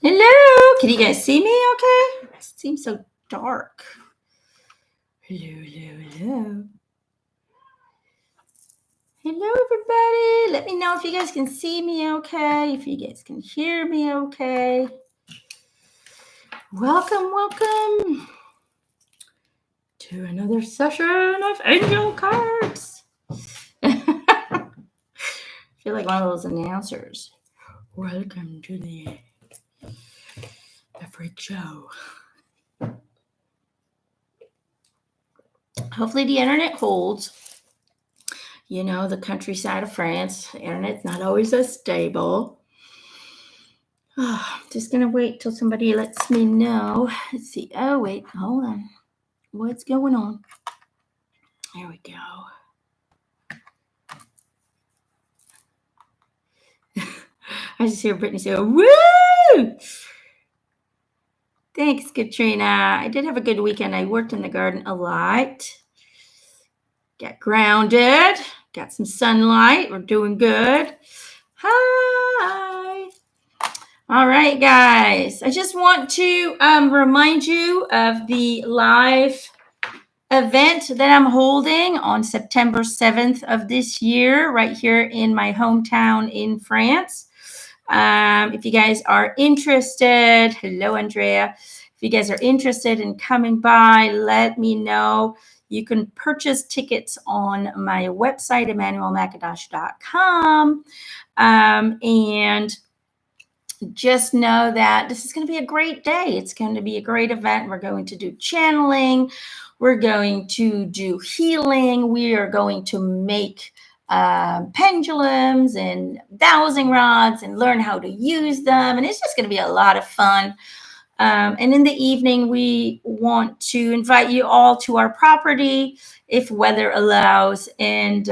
Hello, can you guys see me okay? It seems so dark. Hello. Hello, everybody. Let me know if you guys can see me okay, if you guys can hear me okay. Welcome to another session of Angel Cards. I feel like one of those announcers. Welcome to the freak show. Hopefully the internet holds. You know, the countryside of France, the internet's not always as stable. Oh, I'm just gonna wait till somebody lets me know. Let's see. Oh, wait, hold on. What's going on? There we go. I just hear Britney say, "Woo!" Thanks, Katrina. I did have a good weekend. I worked in the garden a lot. Got grounded. Got some sunlight. We're doing good. Hi. All right, guys. I just want to remind you of the live event that I'm holding on September 7th of this year, right here in my hometown in France. If you guys are interested, hello, Andrea. If you guys are interested in coming by, let me know. You can purchase tickets on my website, EmanuelleMcIntosh.com. And just know that this is going to be a great day. It's going to be a great event. We're going to do channeling. We're going to do healing. We are going to make pendulums and dowsing rods and learn how to use them. And it's just going to be a lot of fun. And in the evening, we want to invite you all to our property if weather allows. And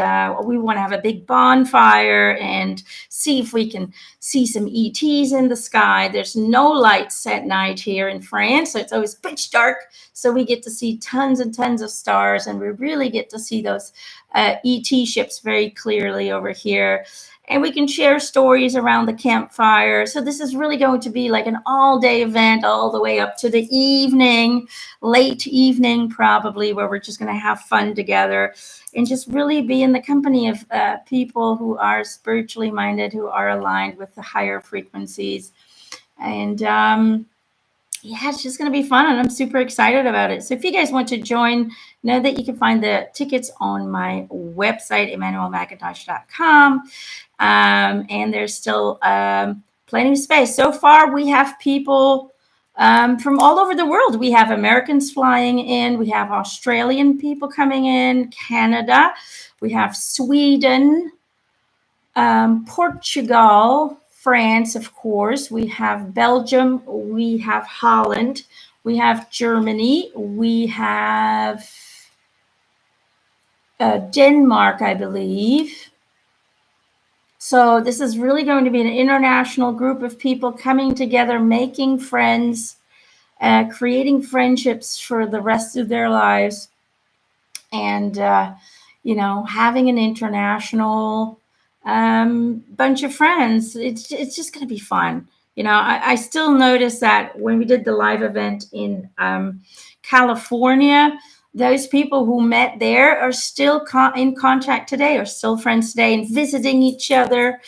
we want to have a big bonfire and see if we can see some ETs in the sky. There's no lights at night here in France, so it's always pitch dark. So we get to see tons and tons of stars, and we really get to see those ET ships very clearly over here. And we can share stories around the campfire. So this is really going to be like an all-day event all the way up to the evening, late evening probably, where we're just going to have fun together and just really be in the company of people who are spiritually minded, who are aligned with the higher frequencies. And yeah, it's just going to be fun, and I'm super excited about it. So if you guys want to join, know that you can find the tickets on my website, EmanuelleMcIntosh.com. And there's still plenty of space. So far, we have people from all over the world. We have Americans flying in. We have Australian people coming in, Canada. We have Sweden, Portugal, France, of course. We have Belgium. We have Holland. We have Germany. We have Denmark, I believe. So this is really going to be an international group of people coming together, making friends, creating friendships for the rest of their lives, and having an international bunch of friends. It's just going to be fun. I still notice that when we did the live event in California, those people who met there are still in contact today, are still friends today and visiting each other.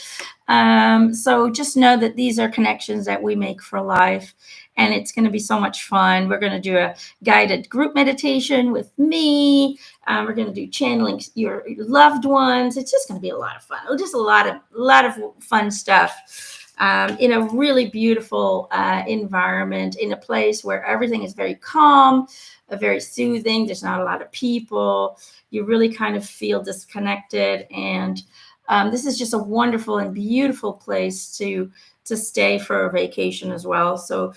So just know that these are connections that we make for life, and it's going to be so much fun. We're going to do a guided group meditation with me. We're going to do channeling your loved ones. It's just going to be a lot of fun. Just a lot of fun stuff. In a really beautiful environment, in a place where everything is very calm, very soothing. There's not a lot of people. You really kind of feel disconnected. And this is just a wonderful and beautiful place to stay for a vacation as well. So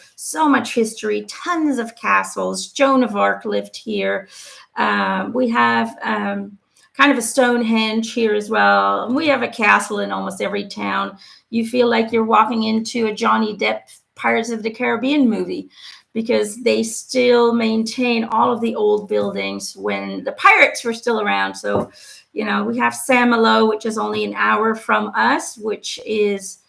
much history, tons of castles. Joan of Arc lived here. We have kind of a Stonehenge here as well. We have a castle in almost every town. You feel like you're walking into a Johnny Depp Pirates of the Caribbean movie, because they still maintain all of the old buildings when the pirates were still around. So, we have Saint Malo, which is only an hour from us, which is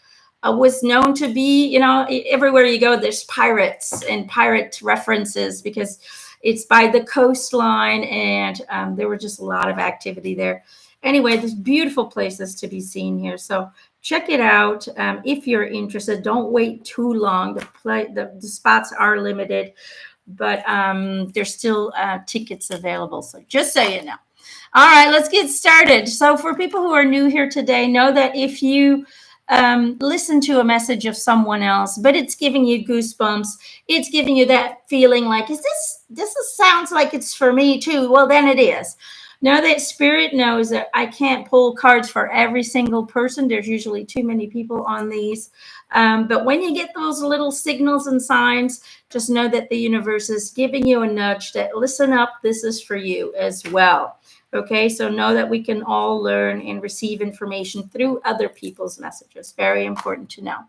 was known to be, everywhere you go, there's pirates and pirate references because it's by the coastline, and there were just a lot of activity there. Anyway, there's beautiful places to be seen here. So check it out if you're interested. Don't wait too long. The spots are limited, but there's still tickets available. So just so you know. All right, let's get started. So for people who are new here today, know that if you listen to a message of someone else, but it's giving you goosebumps, it's giving you that feeling like, this sounds like it's for me too. Well, then it is. Know that Spirit knows that I can't pull cards for every single person. There's usually too many people on these. But when you get those little signals and signs, just know that the universe is giving you a nudge that listen up, this is for you as well. Okay, so know that we can all learn and receive information through other people's messages. Very important to know.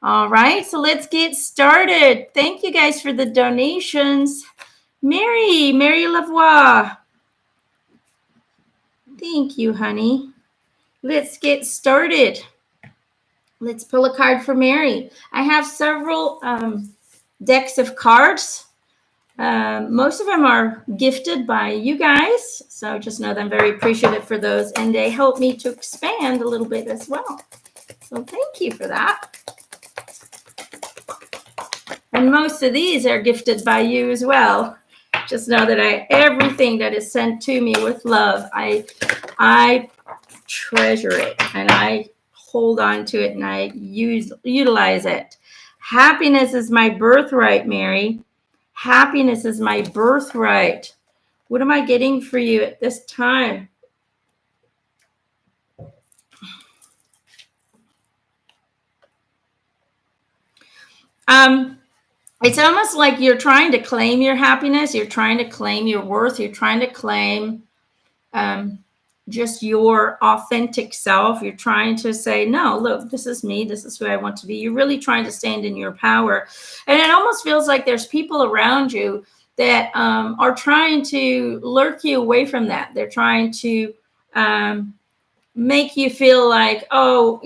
All right, so let's get started. Thank you guys for the donations. Mary Lavoie. Thank you, honey. Let's get started. Let's pull a card for Mary. I have several decks of cards. Most of them are gifted by you guys, so just know that I'm very appreciative for those, and they help me to expand a little bit as well. So thank you for that. And most of these are gifted by you as well. Just know that everything that is sent to me with love, I treasure it, and I hold on to it, and I utilize it. Happiness is my birthright, Mary. Happiness is my birthright. What am I getting for you at this time? It's almost like you're trying to claim your happiness. You're trying to claim your worth. You're trying to claim just your authentic self. You're trying to say, no, look, this is me. This is who I want to be. You're really trying to stand in your power. And it almost feels like there's people around you that are trying to lurk you away from that. They're trying to make you feel like, you're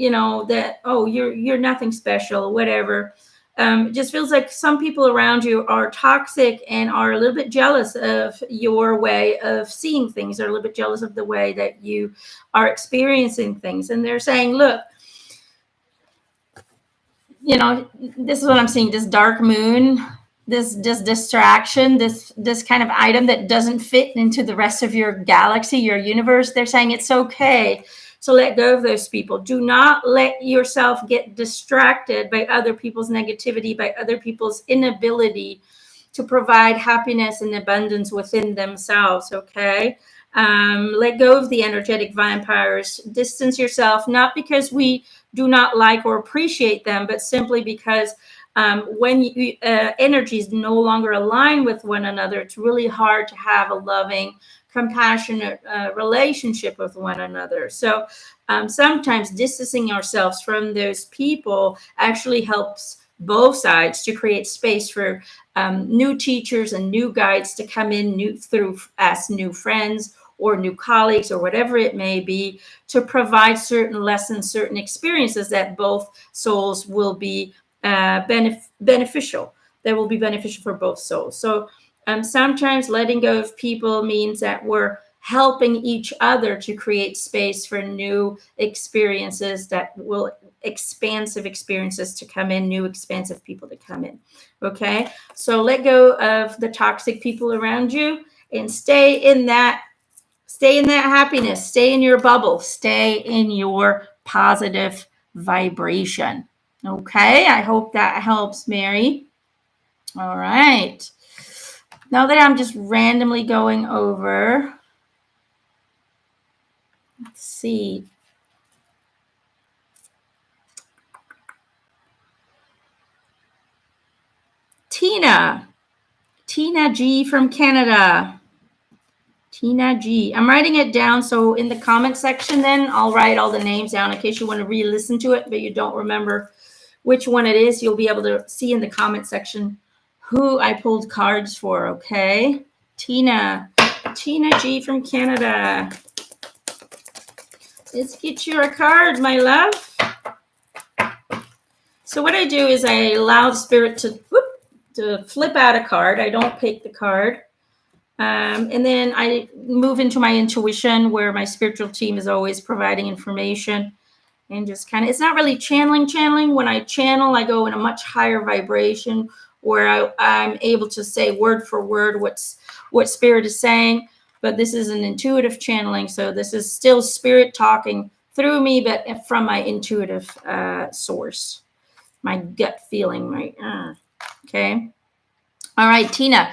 nothing special, whatever. It just feels like some people around you are toxic and are a little bit jealous of your way of seeing things. They're a little bit jealous of the way that you are experiencing things. And they're saying, look, this is what I'm seeing, this dark moon, this distraction, this kind of item that doesn't fit into the rest of your galaxy, your universe. They're saying it's okay to let go of those people. Do not let yourself get distracted by other people's negativity, by other people's inability to provide happiness and abundance within themselves, okay? Let go of the energetic vampires. Distance yourself, not because we do not like or appreciate them, but simply because when energies no longer align with one another, it's really hard to have a loving, compassionate relationship with one another. So sometimes distancing ourselves from those people actually helps both sides to create space for new teachers and new guides to come in through as new friends or new colleagues or whatever it may be, to provide certain lessons, certain experiences that both souls will be beneficial. That will be beneficial for both souls. So sometimes letting go of people means that we're helping each other to create space for new experiences expansive experiences to come in, new expansive people to come in. Okay, so let go of the toxic people around you and stay in that happiness, stay in your bubble, stay in your positive vibration. Okay, I hope that helps, Mary. All right. Now that I'm just randomly going over, let's see. Tina G from Canada. Tina G. I'm writing it down, so in the comment section then I'll write all the names down in case you want to re-listen to it, but you don't remember which one it is. You'll be able to see in the comment section who I pulled cards for, okay? Tina G from Canada. Let's get you a card, my love. So what I do is I allow the spirit to flip out a card. I don't pick the card. And then I move into my intuition, where my spiritual team is always providing information, and just kind of, it's not really channeling. When I channel, I go in a much higher vibration, where I'm able to say word for word what spirit is saying. But this is an intuitive channeling, so this is still spirit talking through me, but from my intuitive source, my gut feeling, okay. All right, Tina.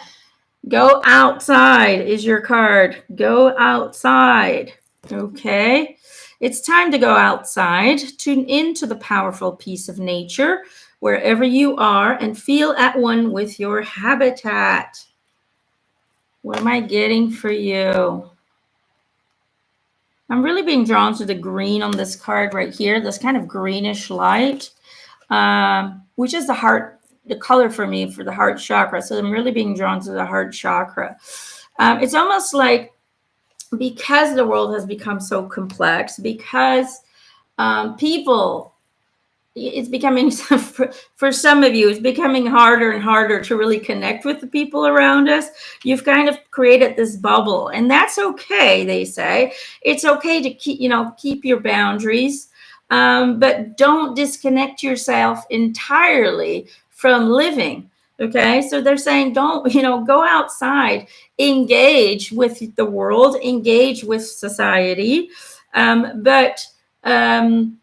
Go outside is your card. Go outside. Okay. It's time to go outside. Tune into the powerful peace of nature wherever you are and feel at one with your habitat. What am I getting for you? I'm really being drawn to the green on this card right here, this kind of greenish light, which is the color for me for the heart chakra. So I'm really being drawn to the heart chakra. It's almost like, because the world has become so complex, because people, it's becoming, for some of you, it's becoming harder and harder to really connect with the people around us. You've kind of created this bubble, and that's okay. They say it's okay to keep your boundaries, but don't disconnect yourself entirely from living. Okay, so they're saying, don't, go outside, engage with the world, engage with society, but do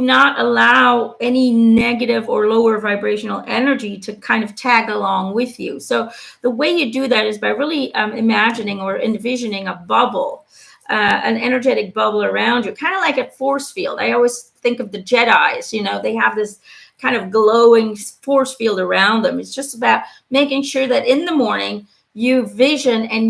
not allow any negative or lower vibrational energy to kind of tag along with you. So the way you do that is by really imagining or envisioning a bubble, an energetic bubble around you, kind of like a force field. I always think of the Jedis, they have this kind of glowing force field around them. It's just about making sure that in the morning you vision and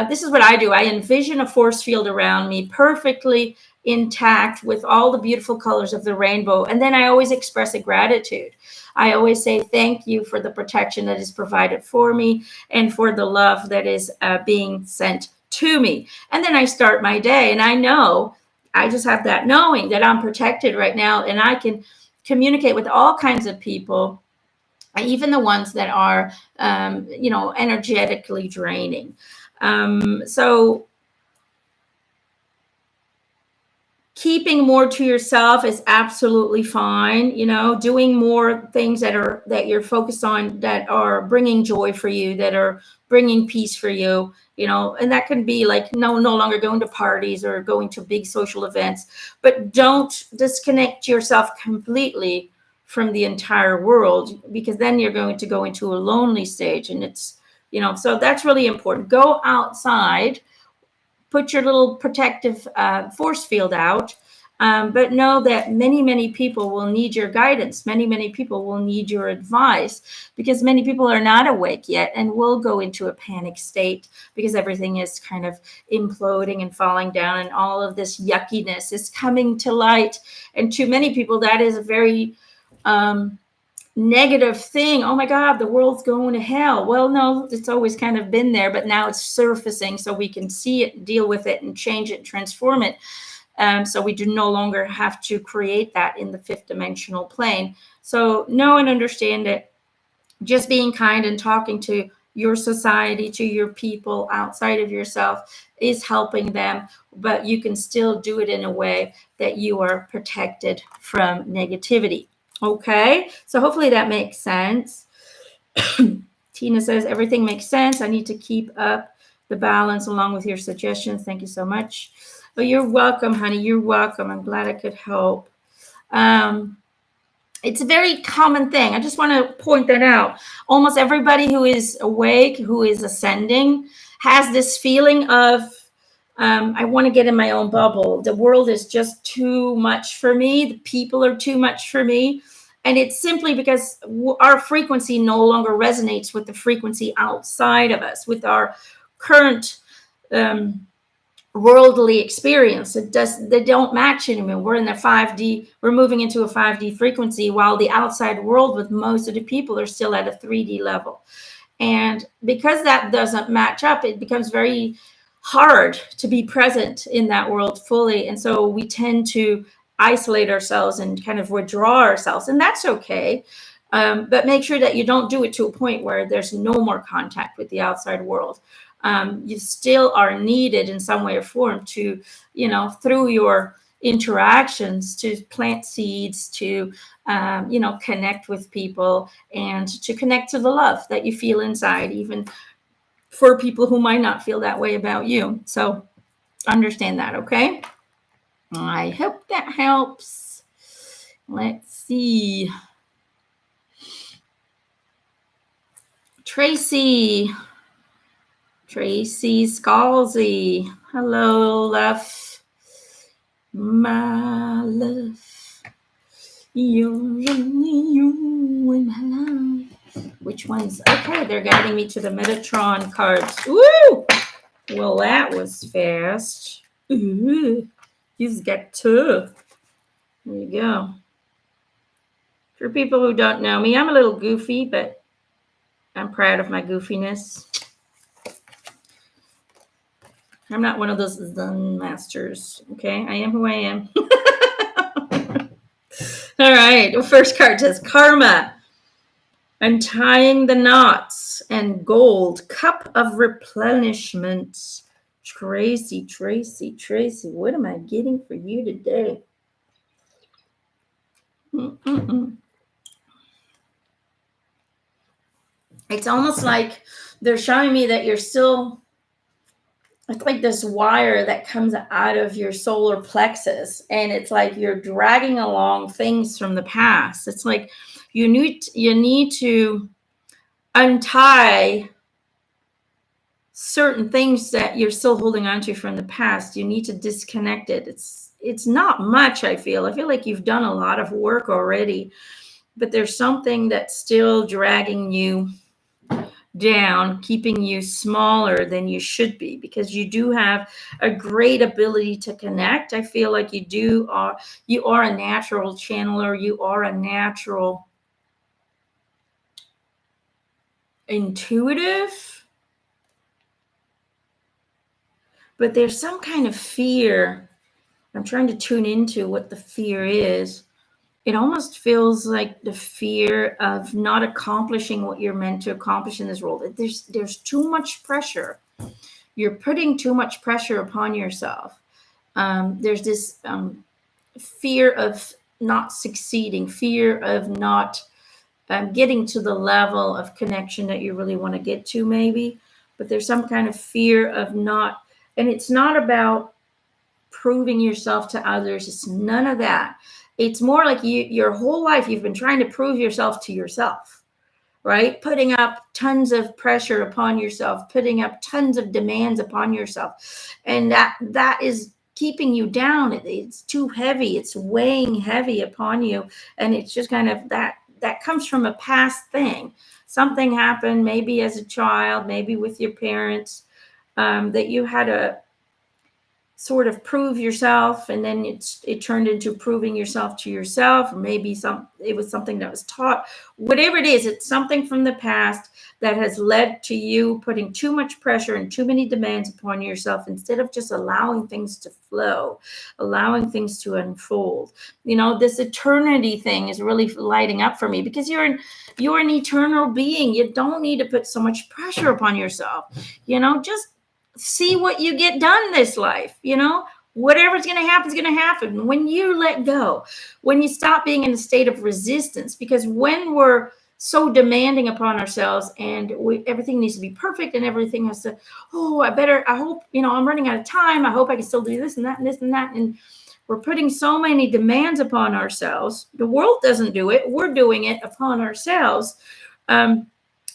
this is what I do. I envision a force field around me, perfectly intact, with all the beautiful colors of the rainbow. And then I always express a gratitude. I always say thank you for the protection that is provided for me and for the love that is being sent to me. And then I start my day, and I just have that knowing that I'm protected right now, and I can communicate with all kinds of people, even the ones that are energetically draining. So keeping more to yourself is absolutely fine. Doing more things that you're focused on, that are bringing joy for you, that are bringing peace for you, and that can be like no longer going to parties or going to big social events, but don't disconnect yourself completely from the entire world, because then you're going to go into a lonely stage. And it's, so that's really important. Go outside, put your little protective force field out. But know that many people will need your guidance. Many people will need your advice, because many people are not awake yet and will go into a panic state, because everything is kind of imploding and falling down, and all of this yuckiness is coming to light. And to many people, that is a very negative thing. Oh my God, the world's going to hell. Well, no, it's always kind of been there, but now it's surfacing, so we can see it, deal with it, and change it, transform it. So we do no longer have to create that in the fifth dimensional plane. So know and understand it. Just being kind and talking to your society, to your people outside of yourself, is helping them, but you can still do it in a way that you are protected from negativity. Okay, so hopefully that makes sense. Tina says, everything makes sense. I need to keep up the balance along with your suggestions. Thank you so much. Oh, you're welcome, honey. You're welcome. I'm glad I could help. It's a very common thing. I just want to point that out. Almost everybody who is awake, who is ascending, has this feeling of, I want to get in my own bubble. The world is just too much for me. The people are too much for me. And it's simply because our frequency no longer resonates with the frequency outside of us, with our current worldly experience. They don't match anymore. We're in the 5D, we're moving into a 5D frequency, while the outside world with most of the people are still at a 3D level. And because that doesn't match up, it becomes very hard to be present in that world fully. And so we tend to isolate ourselves and kind of withdraw ourselves, and that's okay. But make sure that you don't do it to a point where there's no more contact with the outside world. You still are needed in some way or form to, through your interactions, to plant seeds, to, connect with people, and to connect to the love that you feel inside, even for people who might not feel that way about you. So understand that, okay? I hope that helps. Let's see. Tracy Scalzi. Hello, love. My love. You're only you in my life. Which ones? Okay, they're guiding me to the Metatron cards. Woo! Well, that was fast. Ooh, you've got two. There you go. For people who don't know me, I'm a little goofy, but I'm proud of my goofiness. I'm not one of those Zen masters, okay? I am who I am. All right, the first card says Karma, Untying the Knots, and Gold, Cup of Replenishment. Tracy, what am I getting for you today? It's almost like they're showing me that you're still, it's like this wire that comes out of your solar plexus, and it's like you're dragging along things from the past. It's like you need to untie certain things that you're still holding on to from the past. You need to disconnect it. It's not much, I feel like you've done a lot of work already, but there's something that's still dragging you down, keeping you smaller than you should be, because you do have a great ability to connect. I feel like you are a natural channeler. You are a natural intuitive, but there's some kind of fear. I'm trying to tune into what the fear is. It almost feels like the fear of not accomplishing what you're meant to accomplish in this world. There's too much pressure. You're putting too much pressure upon yourself. There's this fear of not succeeding, fear of not getting to the level of connection that you really want to get to, maybe. But there's some kind of fear of not, and it's not about proving yourself to others. It's none of that. It's more like your whole life you've been trying to prove yourself to yourself, right? Putting up tons of pressure upon yourself, putting up tons of demands upon yourself. And that is keeping you down. It's too heavy. It's weighing heavy upon you. And it's just kind of that comes from a past thing. Something happened maybe as a child, maybe with your parents, that you had a sort of prove yourself, and then it turned into proving yourself to yourself, or maybe it was something that was taught. Whatever it is, it's something from the past that has led to you putting too much pressure and too many demands upon yourself, instead of just allowing things to flow, allowing things to unfold. This eternity thing is really lighting up for me, because you're an eternal being. You don't need to put so much pressure upon yourself. Just see what you get done this life. Whatever's going to happen is going to happen. When you let go, when you stop being in a state of resistance, because when we're so demanding upon ourselves, and everything needs to be perfect, and everything has to, I hope, I'm running out of time. I hope I can still do this and that and this and that. And we're putting so many demands upon ourselves. The world doesn't do it. We're doing it upon ourselves. Then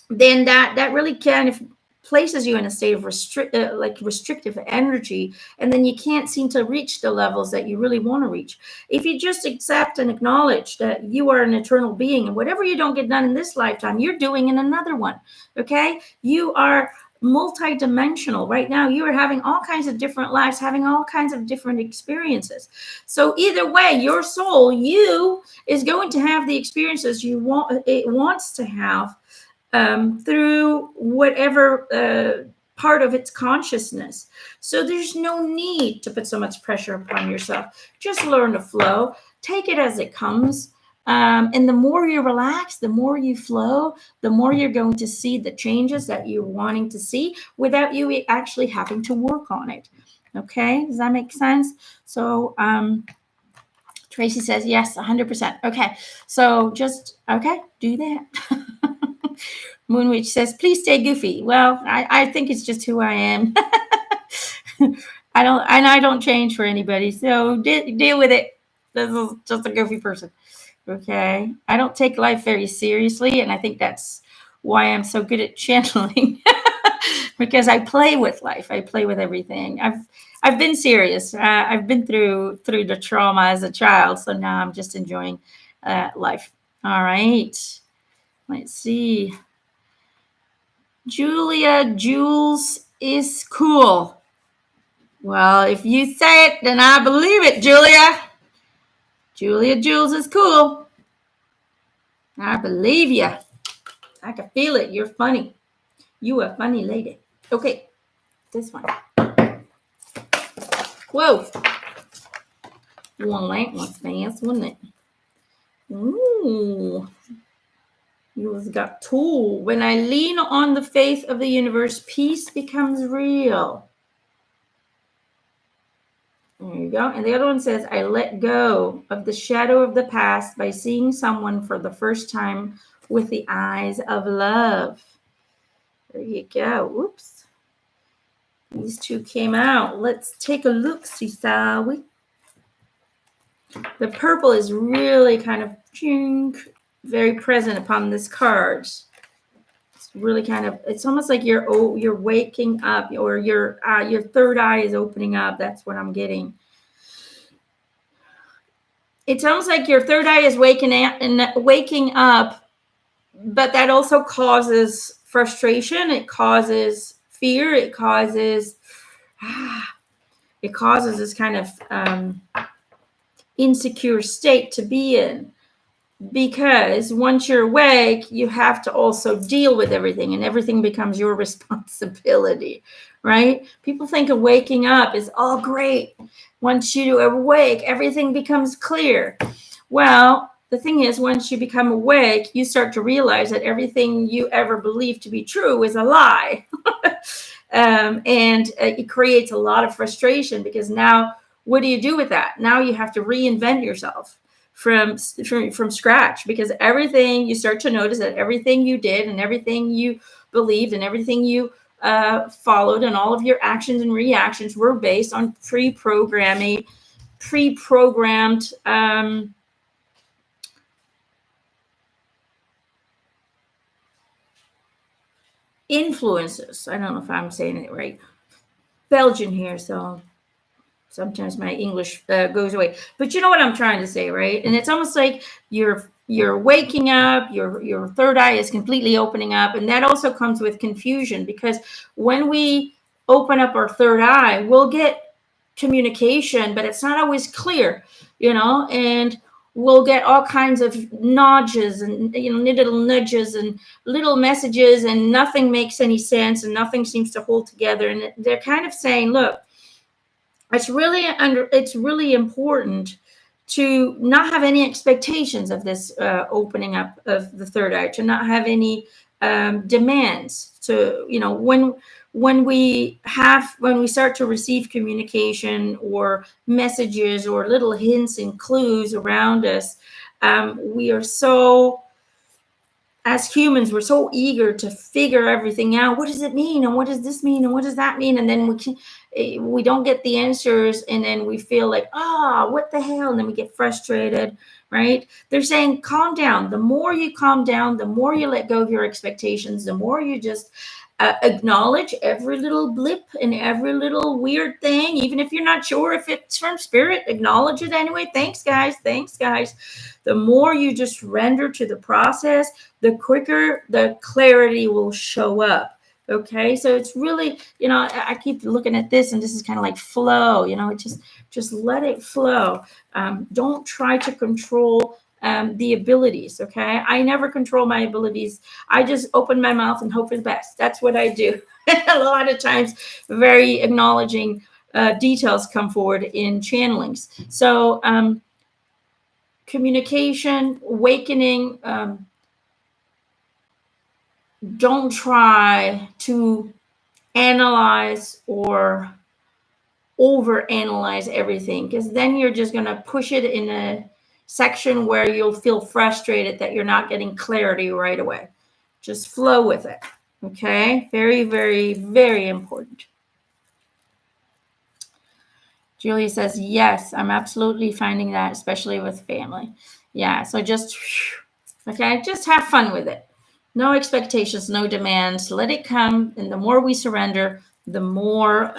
that really kind of places you in a state of restrictive energy, and then you can't seem to reach the levels that you really want to reach. If you just accept and acknowledge that you are an eternal being, and whatever you don't get done in this lifetime, you're doing in another one. Okay, you are multidimensional. Right now you are having all kinds of different lives, having all kinds of different experiences. So either way, your soul, you, is going to have the experiences it wants to have, through whatever part of its consciousness. So there's no need to put so much pressure upon yourself. Just learn to flow. take it as it comes. And the more you relax, the more you flow, the more you're going to see the changes that you're wanting to see without you actually having to work on it. Okay, does that make sense? So Tracy says yes, 100%. Okay, so just do that. Moonwitch says, please stay goofy. Well, I think it's just who I am. I don't change for anybody, so deal with it. This is just a goofy person. Okay, I don't take life very seriously, and I think that's why I'm so good at channeling. Because I play with life. I play with everything. I've been serious. I've been through the trauma as a child, so now I'm just enjoying life. All right. Let's see. Julia Jules is cool. Well, if you say it, then I believe it, Julia. Julia Jules is cool. I believe you. I can feel it. You're funny. You a funny lady. Okay, this one. Whoa. Well, that was fast, wasn't it? Ooh. You got tool. When I lean on the faith of the universe, peace becomes real. There you go. And the other one says, I let go of the shadow of the past by seeing someone for the first time with the eyes of love. There you go. Oops. These two came out. Let's take a look, see, shall we? The purple is really kind of very present upon this card. It's really kind of, it's almost like you're waking up, or your third eye is opening up. That's what I'm getting. It's almost like your third eye is waking up, but that also causes frustration. It causes fear. It causes this kind of insecure state to be in, because once you're awake, you have to also deal with everything, and everything becomes your responsibility, right? People think of waking up is all great. Once you awake, everything becomes clear. Well, the thing is, once you become awake, you start to realize that everything you ever believed to be true is a lie. And it creates a lot of frustration, because now what do you do with that? Now you have to reinvent yourself from scratch, because everything, you start to notice that everything you did and everything you believed and everything you followed, and all of your actions and reactions were based on pre-programmed influences. I don't know if I'm saying it right. Belgian here, so sometimes my English goes away. But you know what I'm trying to say, right? And it's almost like you're waking up, your third eye is completely opening up, and that also comes with confusion, because when we open up our third eye, we'll get communication, but it's not always clear, and we'll get all kinds of nudges and little nudges and little messages, and nothing makes any sense, and nothing seems to hold together. And they're kind of saying, look, it's really important to not have any expectations of this opening up of the third eye, to not have any demands. To when we start to receive communication or messages or little hints and clues around us, we are so, as humans, we're so eager to figure everything out. What does it mean? And what does this mean? And what does that mean? And then we don't get the answers. And then we feel like, what the hell? And then we get frustrated, right? They're saying, calm down. The more you calm down, the more you let go of your expectations, the more you just acknowledge every little blip and every little weird thing, even if you're not sure if it's from spirit, acknowledge it anyway. Thanks, guys. The more you just surrender to the process, the quicker the clarity will show up. Okay, so it's really, I keep looking at this, and this is kind of like flow. Just let it flow. Don't try to control the abilities. Okay, I never control my abilities. I just open my mouth and hope for the best. That's what I do. A lot of times, very acknowledging details come forward in channelings. So communication, awakening. Don't try to analyze or overanalyze everything, because then you're just going to push it in a section where you'll feel frustrated that you're not getting clarity right away. Just flow with it. Okay? Very, very, very important. Julia says, yes, I'm absolutely finding that, especially with family. Yeah, so just, okay, just have fun with it. No expectations, no demands. Let it come. And the more we surrender, the more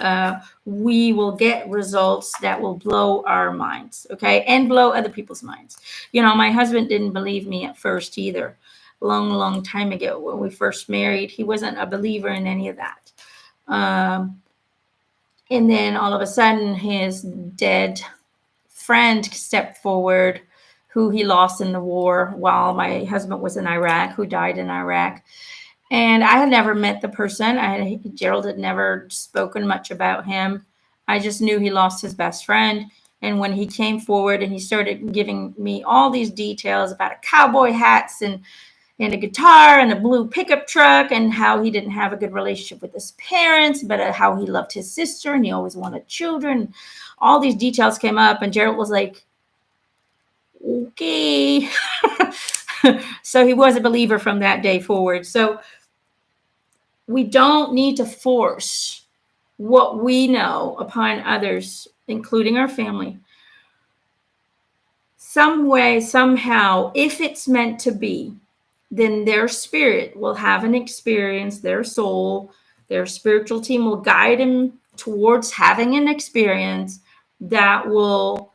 we will get results that will blow our minds, okay? And blow other people's minds. You know, my husband didn't believe me at first either. A long, long time ago when we first married, he wasn't a believer in any of that. And then all of a sudden, his dead friend stepped forward, who he lost in the war while my husband was in Iraq, who died in Iraq. And I had never met the person. Gerald had never spoken much about him. I just knew he lost his best friend. And when he came forward and he started giving me all these details about cowboy hats and a guitar and a blue pickup truck, and how he didn't have a good relationship with his parents, but how he loved his sister and he always wanted children. All these details came up, and Gerald was like, okay. So he was a believer from that day forward. So we don't need to force what we know upon others, including our family. Some way, somehow, if it's meant to be, then their spirit will have an experience, their soul, their spiritual team will guide them towards having an experience that will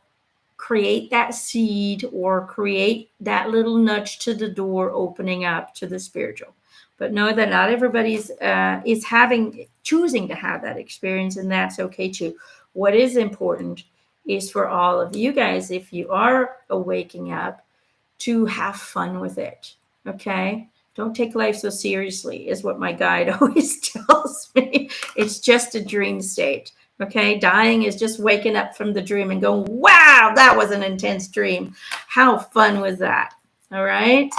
create that seed or create that little nudge to the door opening up to the spiritual. But know that not everybody's is choosing to have that experience, and that's okay too. What is important is for all of you guys, if you are waking up, to have fun with it. Okay? Don't take life so seriously, is what my guide always tells me. It's just a dream state. Okay? Dying is just waking up from the dream and going, wow, that was an intense dream. How fun was that? All right?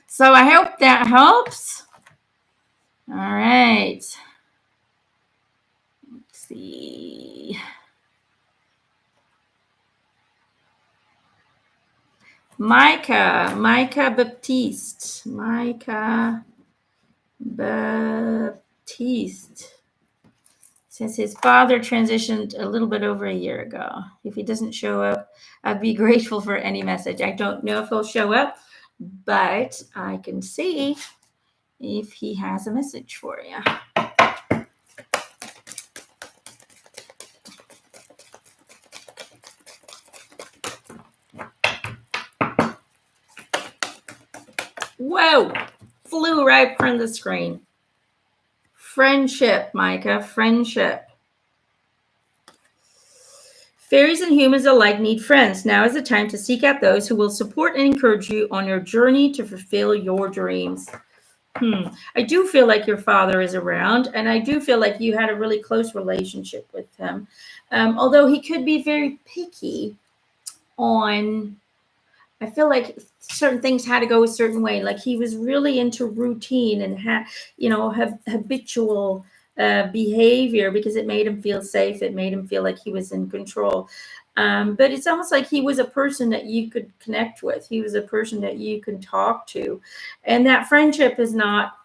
So I hope that helps. All right. Let's see. Micah Baptiste. Since his father transitioned a little bit over a year ago. If he doesn't show up, I'd be grateful for any message. I don't know if he'll show up, but I can see if he has a message for you. Whoa! Flew right from the screen. Friendship, Micah, friendship. Fairies and humans alike need friends. Now is the time to seek out those who will support and encourage you on your journey to fulfill your dreams. I do feel like your father is around, and I do feel like you had a really close relationship with him. Although he could be very picky on, I feel like certain things had to go a certain way. Like he was really into routine and have habitual behavior because it made him feel safe. It made him feel like he was in control. But it's almost like he was a person that you could connect with. He was a person that you can talk to, and that friendship has not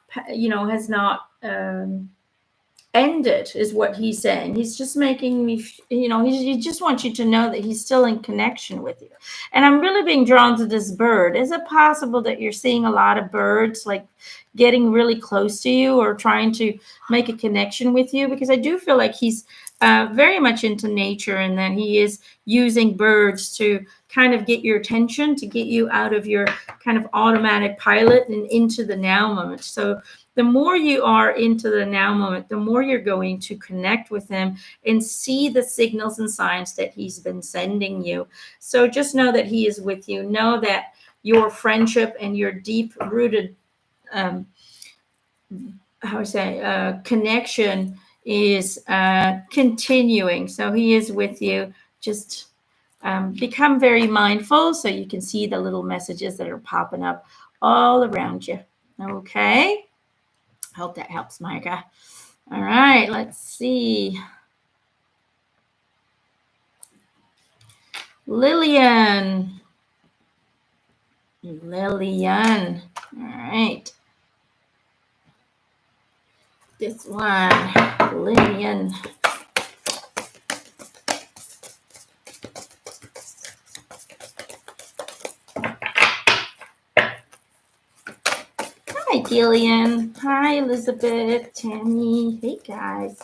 ended, is what he's saying. He's just making me, he just wants you to know that he's still in connection with you. And I'm really being drawn to this bird. Is it possible that you're seeing a lot of birds like getting really close to you or trying to make a connection with you? Because I do feel like he's very much into nature, and that he is using birds to kind of get your attention, to get you out of your kind of automatic pilot and into the now moment. So the more you are into the now moment, the more you're going to connect with him and see the signals and signs that he's been sending you. So just know that he is with you. Know that your friendship and your deep-rooted, connection is continuing. So he is with you. Just become very mindful so you can see the little messages that are popping up all around you. Okay. Hope that helps, Micah. All right, let's see. Lillian. Lillian. All right. This one, Lillian. Hi, Gillian. Hi, Elizabeth, Tammy. Hey, guys.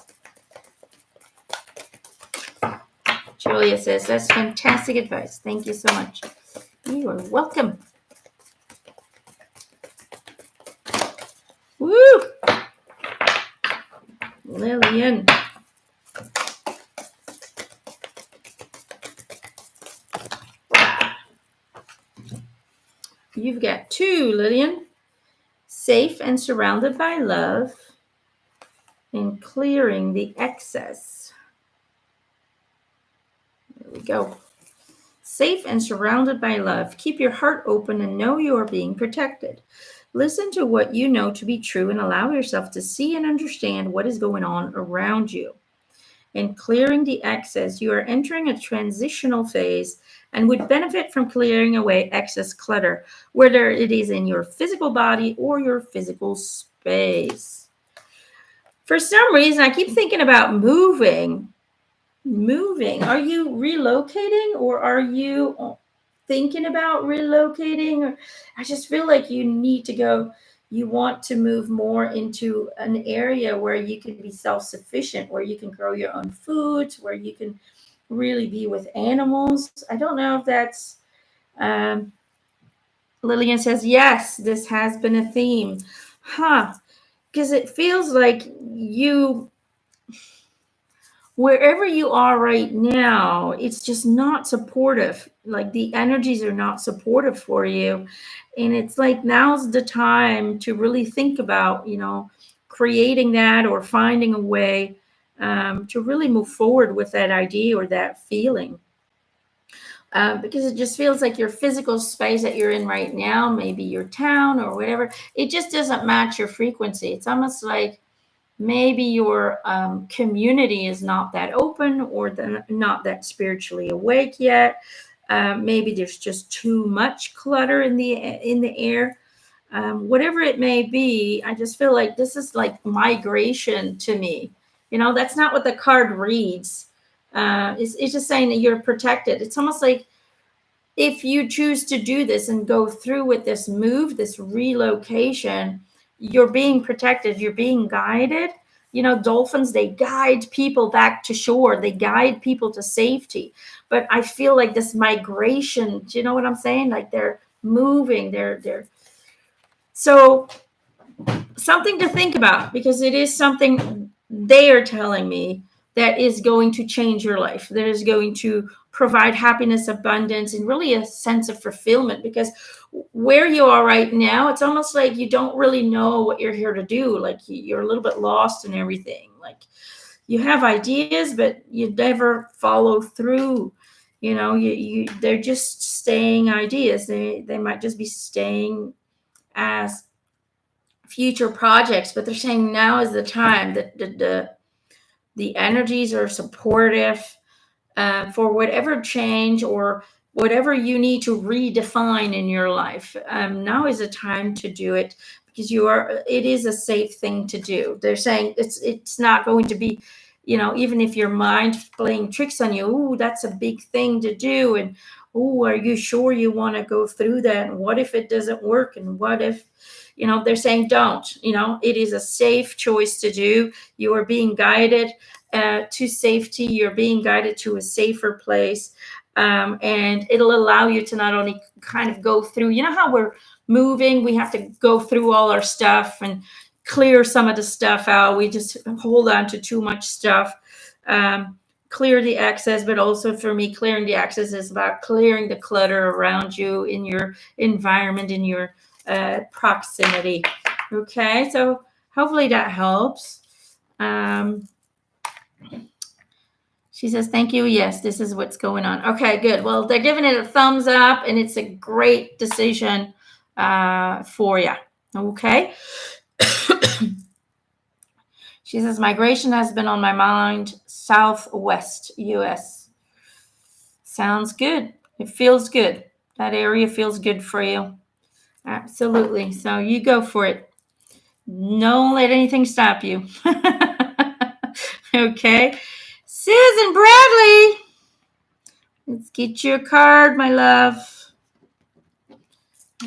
Julia says, that's fantastic advice. Thank you so much. You are welcome. Woo! Lillian. You've got 2, Lillian. Safe and surrounded by love and clearing the excess. There we go. Safe and surrounded by love. Keep your heart open and know you are being protected. Listen to what you know to be true and allow yourself to see and understand what is going on around you. And clearing the excess, you are entering a transitional phase and would benefit from clearing away excess clutter, whether it is in your physical body or your physical space. For some reason, I keep thinking about moving. Are you relocating, or are you thinking about relocating? I just feel like you need to go. You want to move more into an area where you can be self-sufficient, where you can grow your own foods, where you can really be with animals. I don't know if that's Lillian says, yes, this has been a theme. Because it feels like you, wherever you are right now, it's just not supportive. Like the energies are not supportive for you. And it's like now's the time to really think about, creating that or finding a way to really move forward with that idea or that feeling. Because it just feels like your physical space that you're in right now, maybe your town or whatever, it just doesn't match your frequency. It's almost like maybe your community is not that open or not that spiritually awake yet. Maybe there's just too much clutter in the air. Whatever it may be, I just feel like this is like migration to me. That's not what the card reads. It's just saying that you're protected. It's almost like if you choose to do this and go through with this move, this relocation, you're being protected, you're being guided. Dolphins, they guide people back to shore, they guide people to safety. But I feel like this migration, do you know what I'm saying? Like they're moving, they're so something to think about, because it is something they are telling me that is going to change your life, that is going to provide happiness, abundance, and really a sense of fulfillment. Because where you are right now, it's almost like you don't really know what you're here to do. Like you're a little bit lost in everything. Like you have ideas, but you never follow through. They're just staying ideas. They might just be staying as future projects, but they're saying now is the time that the energies are supportive for whatever change or whatever you need to redefine in your life. Now is the time to do it, because it is a safe thing to do. They're saying it's not going to be, even if your mind playing tricks on you, ooh, that's a big thing to do, and ooh, are you sure you want to go through that, and what if it doesn't work, and what if, they're saying don't. It is a safe choice to do. You are being guided to safety. You're being guided to a safer place. And it'll allow you to not only kind of go through, how we're moving, we have to go through all our stuff and clear some of the stuff out. We just hold on to too much stuff. Clear the excess, but also for me, clearing the excess is about clearing the clutter around you, in your environment, in your proximity. Okay, so hopefully that helps. She says, thank you. Yes, this is what's going on. Okay, good. Well, they're giving it a thumbs up, and it's a great decision for you. Okay. She says, migration has been on my mind, Southwest U.S. Sounds good. It feels good. That area feels good for you. Absolutely. So you go for it. Don't let anything stop you. Okay. Susan Bradley. Let's get you a card, my love.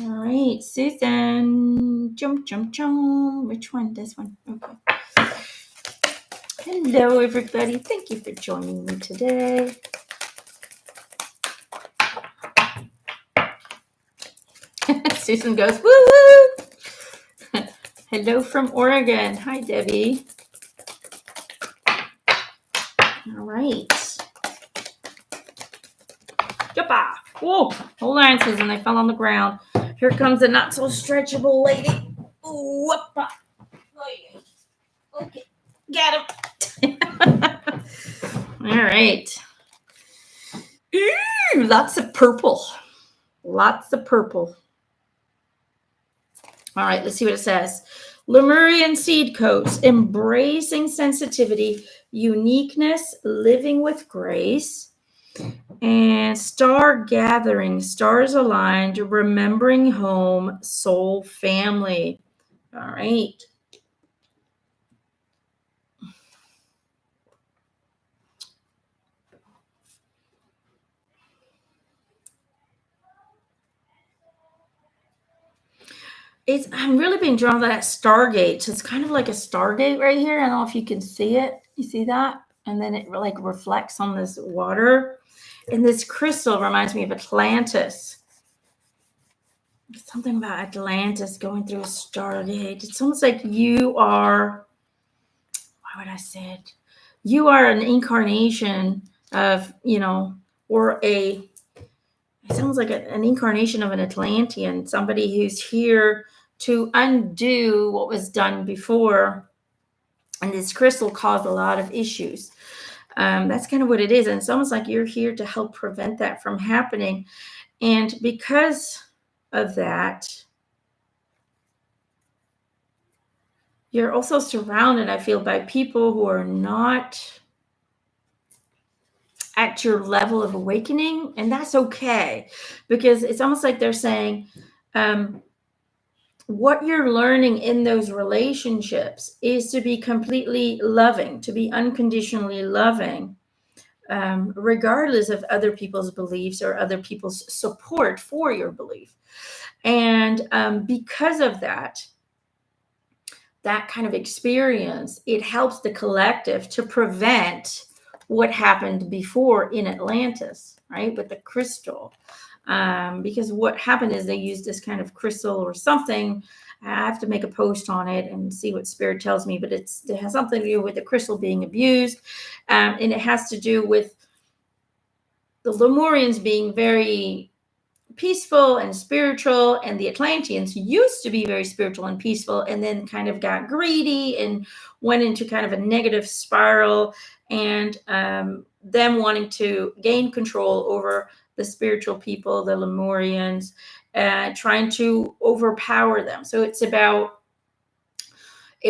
All right, Susan. Jump, jump, jump. Which one? This one. Okay. Hello, everybody. Thank you for joining me today. Susan goes, woo woo. Hello from Oregon. Hi, Debbie. All right. Yuppa. Whoa. Hold on, Susan. I fell on the ground. Here comes a not so stretchable lady. Whoopah. Okay. Got him. All right. Ooh, lots of purple. Lots of purple. All right, let's see what it says. Lemurian seed codes, embracing sensitivity, uniqueness, living with grace, and star gathering, stars aligned, remembering home, soul family. All right. I'm really being drawn to that Stargate. So it's kind of like a Stargate right here. I don't know if you can see it. You see that? And then it like reflects on this water. And this crystal reminds me of Atlantis. Something about Atlantis going through a Stargate. It's almost like you are, why would I say it? You are an incarnation of, or it sounds like an incarnation of an Atlantean, somebody who's here to undo what was done before. And this crystal caused a lot of issues. That's kind of what it is. And it's almost like you're here to help prevent that from happening. And because of that, you're also surrounded, I feel, by people who are not at your level of awakening. And that's okay, because it's almost like they're saying, what you're learning in those relationships is to be completely loving, to be unconditionally loving, regardless of other people's beliefs or other people's support for your belief. And because of that kind of experience, it helps the collective to prevent what happened before in Atlantis, right, with the crystal. Because what happened is they used this kind of crystal or something. I have to make a post on it and see what Spirit tells me, but it has something to do with the crystal being abused. And it has to do with the Lemurians being very peaceful and spiritual, and the Atlanteans used to be very spiritual and peaceful, and then kind of got greedy and went into kind of a negative spiral, and them wanting to gain control over the spiritual people, the Lemurians, trying to overpower them. So it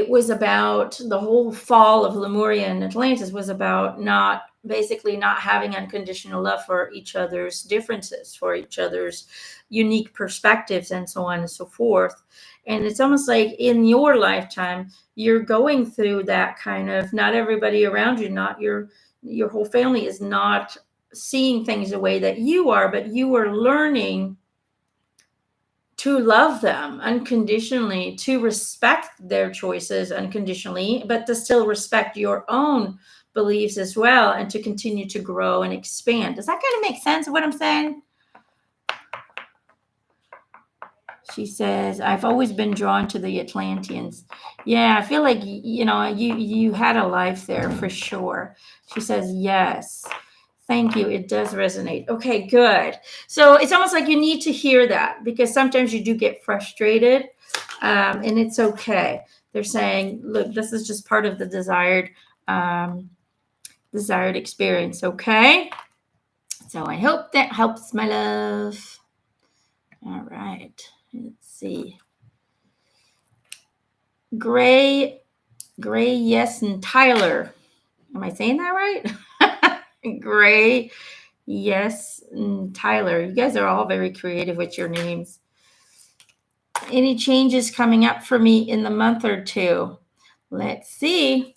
was about the whole fall of Lemuria and Atlantis was about not having unconditional love for each other's differences, for each other's unique perspectives, and so on and so forth. And it's almost like in your lifetime, you're going through that kind of, not everybody around you, not your whole family is not seeing things the way that you are, but you are learning to love them unconditionally, to respect their choices unconditionally, but to still respect your own beliefs as well, and to continue to grow and expand. Does that kind of make sense of what I'm saying? She says, I've always been drawn to the Atlanteans. Yeah, I feel like, you had a life there for sure. She says, yes. Thank you. It does resonate. Okay, good. So it's almost like you need to hear that, because sometimes you do get frustrated, and it's okay. They're saying, look, this is just part of the desired desired experience. Okay. So I hope that helps, my love. All right. Let's see. Gray, yes, and Tyler. Am I saying that right? Gray, yes, and Tyler. You guys are all very creative with your names. Any changes coming up for me in the month or two? Let's see.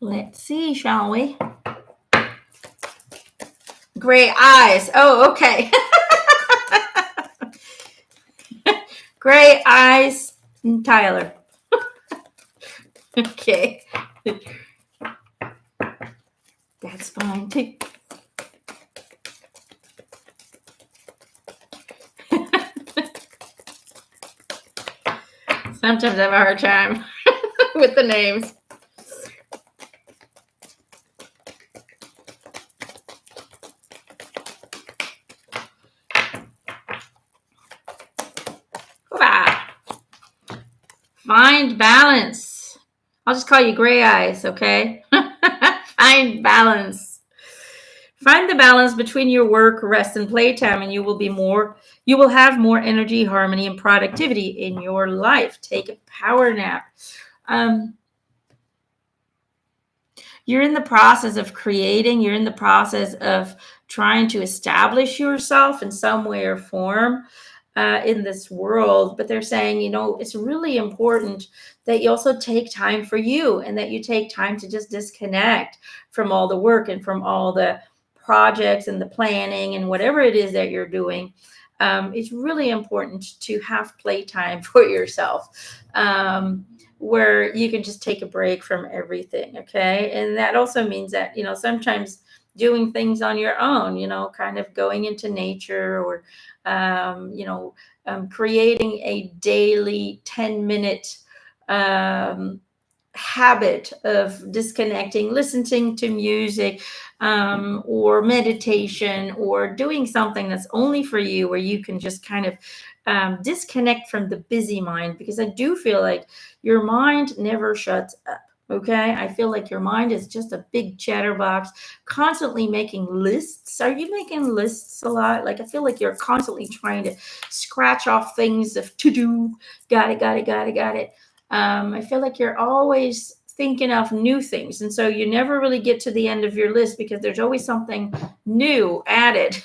Let's see, shall we? Gray eyes. Oh, okay. Gray eyes, and Tyler. Okay. That's fine too. Sometimes I have a hard time with the names. Find balance. I'll just call you Gray Eyes, okay? Find balance. Find the balance between your work, rest, and playtime, and you will have more energy, harmony, and productivity in your life. Take a power nap. You're in the process of creating, you're in the process of trying to establish yourself in some way or form in this world. But they're saying, it's really important that you also take time for you and that you take time to just disconnect from all the work and from all the projects and the planning and whatever it is that you're doing. It's really important to have playtime for yourself. Where you can just take a break from everything. Okay. And that also means that, sometimes doing things on your own, kind of going into nature or, creating a daily 10-minute habit of disconnecting, listening to music, or meditation, or doing something that's only for you, where you can just kind of disconnect from the busy mind, because I do feel like your mind never shuts up. Okay. I feel like your mind is just a big chatterbox, constantly making lists. Are you making lists a lot? Like, I feel like you're constantly trying to scratch off things of to do. Got it, got it, got it, got it. I feel like you're always thinking of new things. And so you never really get to the end of your list because there's always something new added,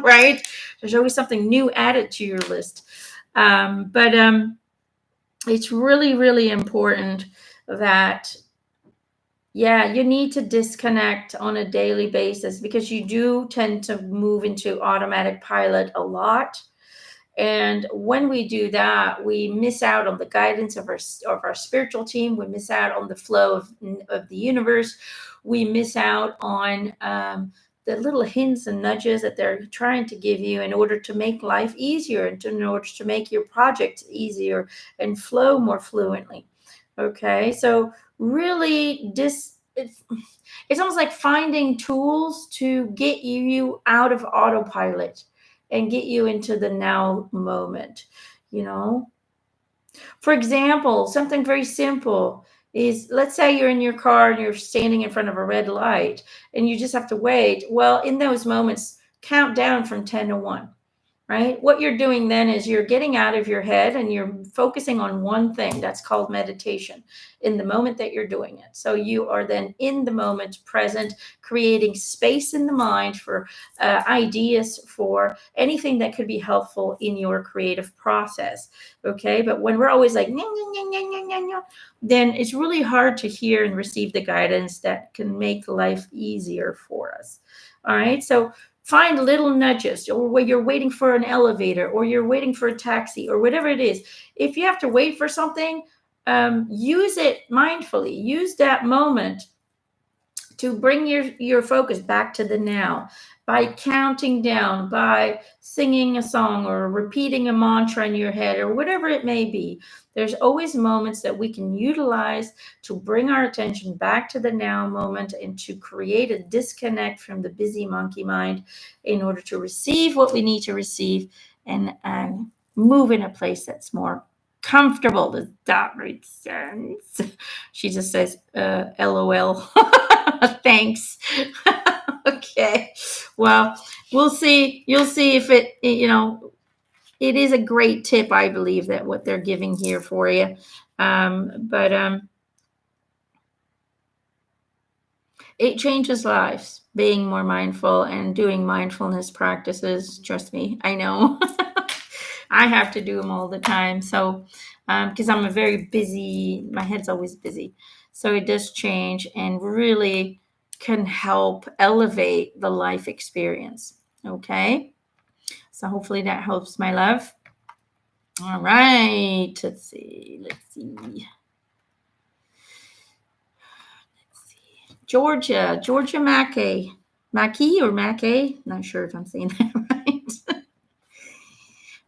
right? There's always something new added to your list. But it's really, really important that, you need to disconnect on a daily basis, because you do tend to move into automatic pilot a lot. And when we do that, we miss out on the guidance of our spiritual team. We miss out on the flow of the universe. We miss out on the little hints and nudges that they're trying to give you in order to make life easier and in order to make your project easier and flow more fluently. Okay, so really, it's almost like finding tools to get you out of autopilot and get you into the now moment. For example, something very simple is, let's say you're in your car and you're standing in front of a red light and you just have to wait. Well, in those moments, count down from 10 to 1. Right? What you're doing then is you're getting out of your head and you're focusing on one thing. That's called meditation in the moment that you're doing it. So you are then in the moment, present, creating space in the mind for ideas, for anything that could be helpful in your creative process. Okay. But when we're always like, then it's really hard to hear and receive the guidance that can make life easier for us. All right. So find little nudges, or where you're waiting for an elevator, or you're waiting for a taxi, or whatever it is. If you have to wait for something, use it mindfully. Use that moment to bring your focus back to the now, by counting down, by singing a song or repeating a mantra in your head, or whatever it may be. There's always moments that we can utilize to bring our attention back to the now moment and to create a disconnect from the busy monkey mind in order to receive what we need to receive and move in a place that's more comfortable. Does that make sense? She just says, LOL. Thanks. Okay. Well, we'll see. You'll see if it, it is a great tip, I believe, that what they're giving here for you. But it changes lives, being more mindful and doing mindfulness practices. Trust me, I know. I have to do them all the time. So, because I'm a very busy, my head's always busy. So it does change and really can help elevate the life experience. Okay. So hopefully that helps, my love. All right. Let's see. Georgia Mackey or Mackey. Not sure if I'm saying that right.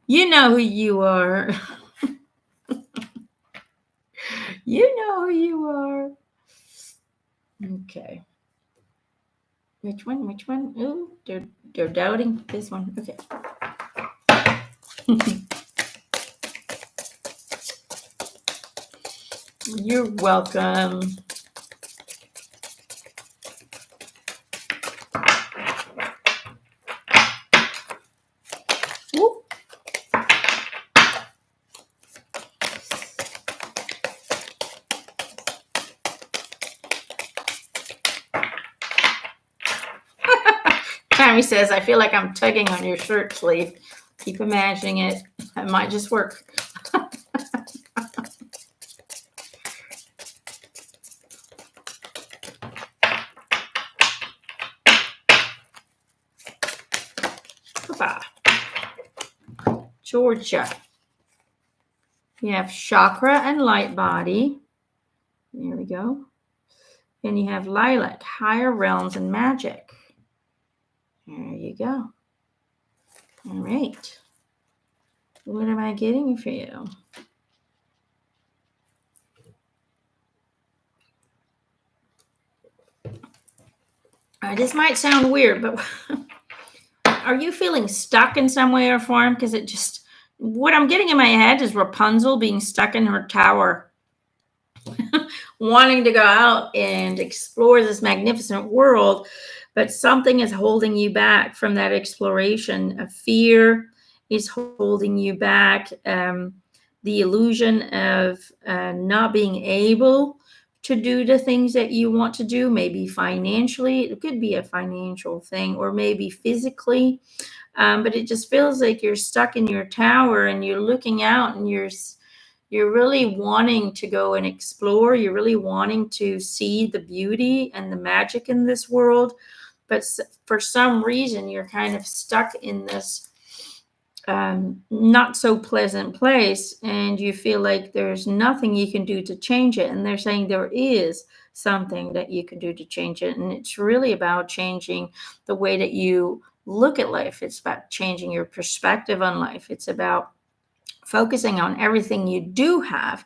You know who you are. You know who you are. Okay. Which one? Which one? Ooh, they're doubting this one. Okay. You're welcome. Whoop. Tammy says, I feel like I'm tugging on your shirt sleeve. Keep imagining it. It might just work. Georgia. You have chakra and light body. There we go. Then you have lilac, higher realms and magic. There you go. All right. What am I getting for you? This might sound weird, but are you feeling stuck in some way or form? Because what I'm getting in my head is Rapunzel being stuck in her tower, wanting to go out and explore this magnificent world, but something is holding you back from that exploration. A fear is holding you back. The illusion of not being able to do the things that you want to do, maybe financially, it could be a financial thing, or maybe physically. But it just feels like you're stuck in your tower and you're looking out and you're really wanting to go and explore. You're really wanting to see the beauty and the magic in this world. But for some reason, you're kind of stuck in this not so pleasant place, and you feel like there's nothing you can do to change it. And they're saying there is something that you can do to change it. And it's really about changing the way that you look at life. It's about changing your perspective on life. It's about focusing on everything you do have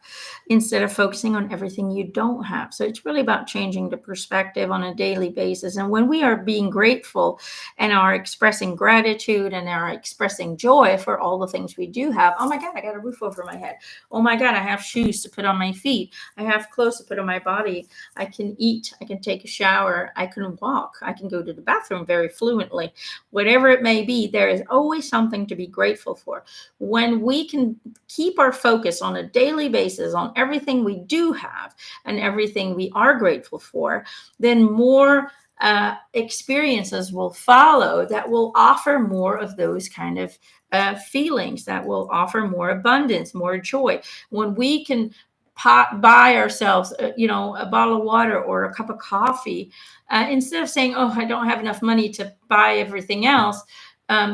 instead of focusing on everything you don't have. So it's really about changing the perspective on a daily basis. And when we are being grateful and are expressing gratitude and are expressing joy for all the things we do have, oh my God, I got a roof over my head. Oh my God, I have shoes to put on my feet. I have clothes to put on my body. I can eat. I can take a shower. I can walk. I can go to the bathroom very fluently. Whatever it may be, there is always something to be grateful for. When we can keep our focus on a daily basis on everything we do have and everything we are grateful for, then more experiences will follow that will offer more of those kind of feelings, that will offer more abundance, more joy. When we can buy ourselves, a bottle of water or a cup of coffee, instead of saying, oh, I don't have enough money to buy everything else,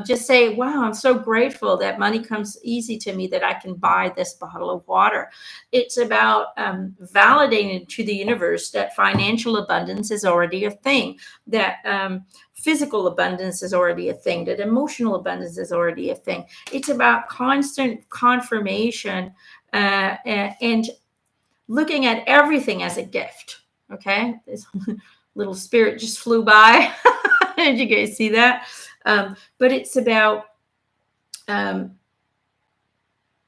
just say, wow, I'm so grateful that money comes easy to me, that I can buy this bottle of water. It's about validating to the universe that financial abundance is already a thing, that physical abundance is already a thing, that emotional abundance is already a thing. It's about constant confirmation and looking at everything as a gift. Okay. This little spirit just flew by. Did you guys see that? But it's about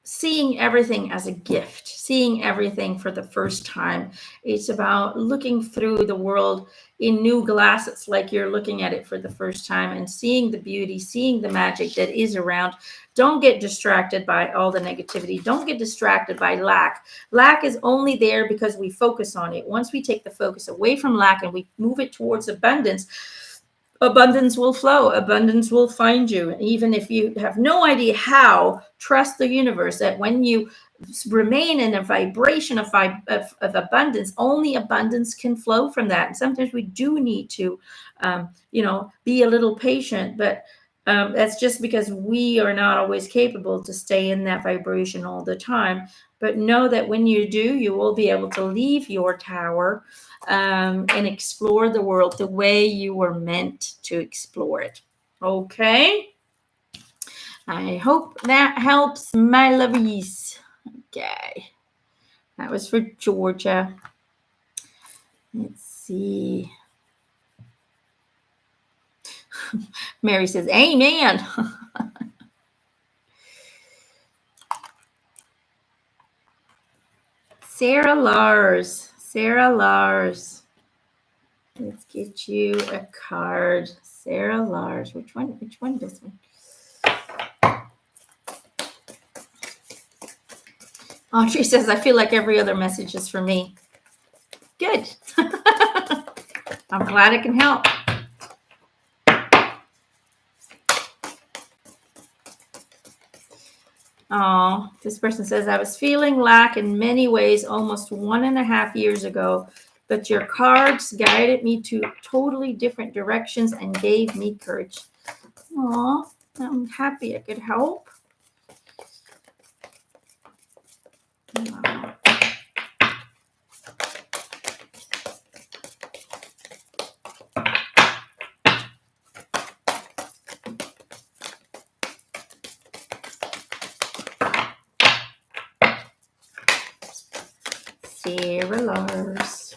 seeing everything as a gift, seeing everything for the first time. It's about looking through the world in new glasses, like you're looking at it for the first time, and seeing the beauty, seeing the magic that is around. Don't get distracted by all the negativity. Don't get distracted by lack. Lack is only there because we focus on it. Once we take the focus away from lack and we move it towards abundance, abundance will flow, abundance will find you. Even if you have no idea how, trust the universe that when you remain in a vibration of abundance, only abundance can flow from that. And sometimes we do need to be a little patient, but that's just because we are not always capable to stay in that vibration all the time. But know that when you do, you will be able to leave your tower and explore the world the way you were meant to explore it. Okay? I hope that helps, my lovies. Okay. That was for Georgia. Let's see. Mary says, amen. Sarah Lars. Let's get you a card. Sarah Lars. Which one? This one? Audrey says, I feel like every other message is for me. Good. I'm glad it can help. Oh, this person says, I was feeling lack in many ways almost 1.5 years ago, but your cards guided me to totally different directions and gave me courage. Oh, I'm happy I could help. Wow. Sarah Lars.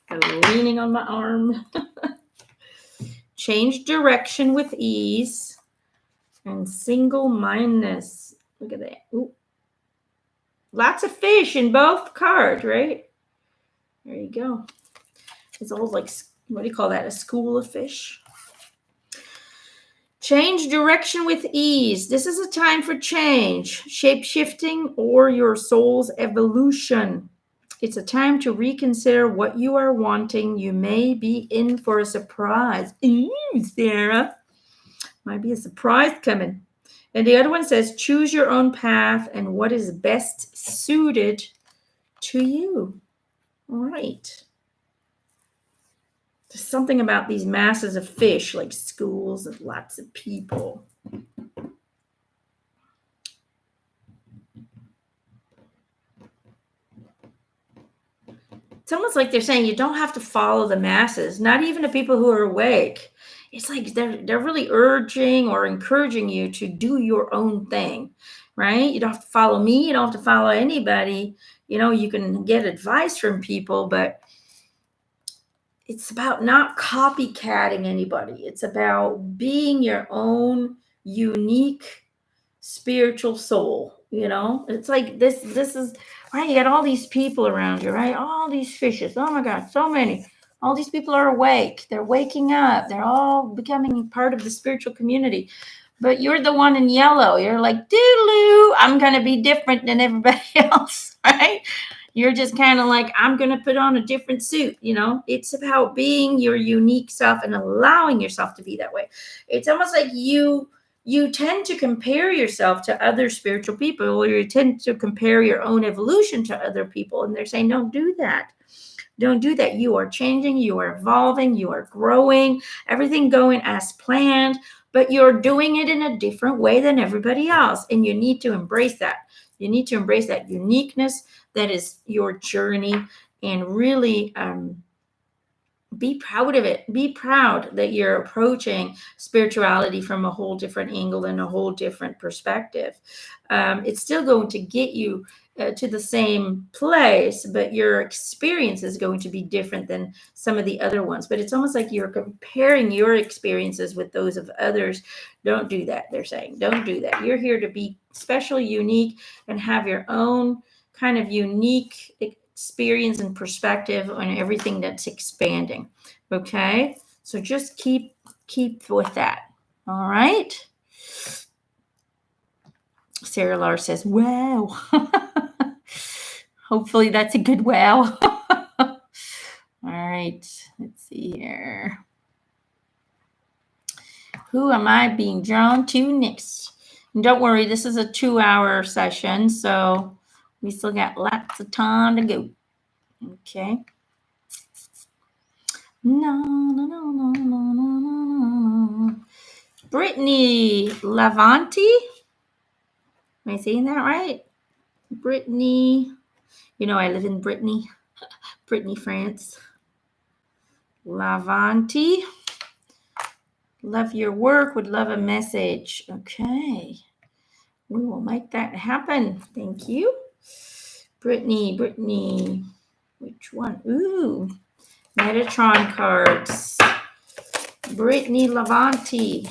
I'm leaning on my arm. Change direction with ease and single-mindedness. Look at that. Ooh. Lots of fish in both cards, right? There you go. It's all like, what do you call that? A school of fish. Change direction with ease. This is a time for change, shape-shifting, or your soul's evolution. It's a time to reconsider what you are wanting. You may be in for a surprise. Ooh, Sarah. Might be a surprise coming. And the other one says, choose your own path and what is best suited to you. All right. There's something about these masses of fish, like schools of lots of people. It's almost like they're saying you don't have to follow the masses, not even the people who are awake. It's like they're really urging or encouraging you to do your own thing, right? You don't have to follow me. You don't have to follow anybody. You can get advice from people, but it's about not copycatting anybody. It's about being your own unique spiritual soul. It's like this is right. You got all these people around you, right? All these fishes. Oh my God, so many. All these people are awake. They're waking up. They're all becoming part of the spiritual community. But you're the one in yellow. You're like, doodaloo, I'm going to be different than everybody else, right? You're just kind of like, I'm going to put on a different suit. It's about being your unique self and allowing yourself to be that way. It's almost like you tend to compare yourself to other spiritual people, or you tend to compare your own evolution to other people. And they're saying, don't do that. Don't do that. You are changing, you are evolving, you are growing, everything going as planned, but you're doing it in a different way than everybody else. And you need to embrace that. You need to embrace that uniqueness that is your journey, and really be proud of it. Be proud that you're approaching spirituality from a whole different angle and a whole different perspective. It's still going to get you to the same place, but your experience is going to be different than some of the other ones. But it's almost like you're comparing your experiences with those of others. Don't do that. They're saying, don't do that. You're here to be special, unique, and have your own kind of unique experience and perspective on everything that's expanding. Okay, so just keep with that. All right. Sarah Lar says, wow. Hopefully that's a good wow. All right, let's see here. Who am I being drawn to next? And don't worry, this is a 2-hour session, so we still got lots of time to go. Okay. No. Britney Lavanti. Am I saying that right? Britney. You know, I live in Brittany, France. Lavanti. Love your work. Would love a message. Okay. We will make that happen. Thank you. Britney. Which one? Ooh. Metatron cards. Britney Lavanti.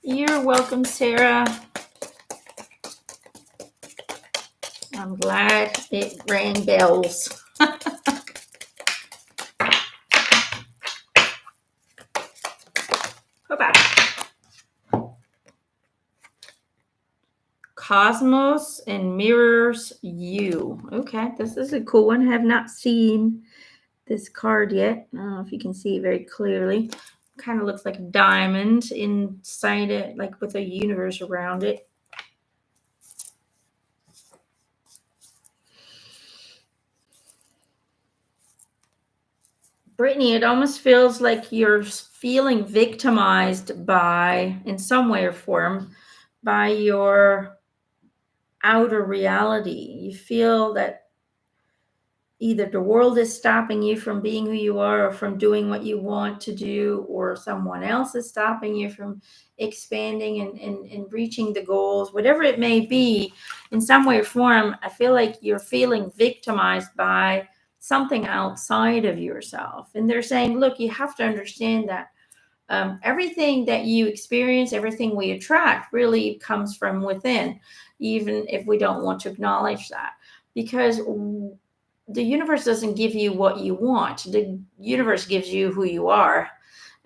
You're welcome, Sarah. I'm glad it rang bells. Bye-bye. Cosmos and mirrors you. Okay, this is a cool one. I have not seen this card yet. I don't know if you can see it very clearly. Kind of looks like a diamond inside it, like with a universe around it. Britney, it almost feels like you're feeling victimized by, in some way or form, by your outer reality. You feel that either the world is stopping you from being who you are or from doing what you want to do, or someone else is stopping you from expanding and reaching the goals, whatever it may be. In some way or form, I feel like you're feeling victimized by something outside of yourself. And they're saying, look, you have to understand that everything that you experience, everything we attract really comes from within, even if we don't want to acknowledge that. Because the universe doesn't give you what you want. The universe gives you who you are,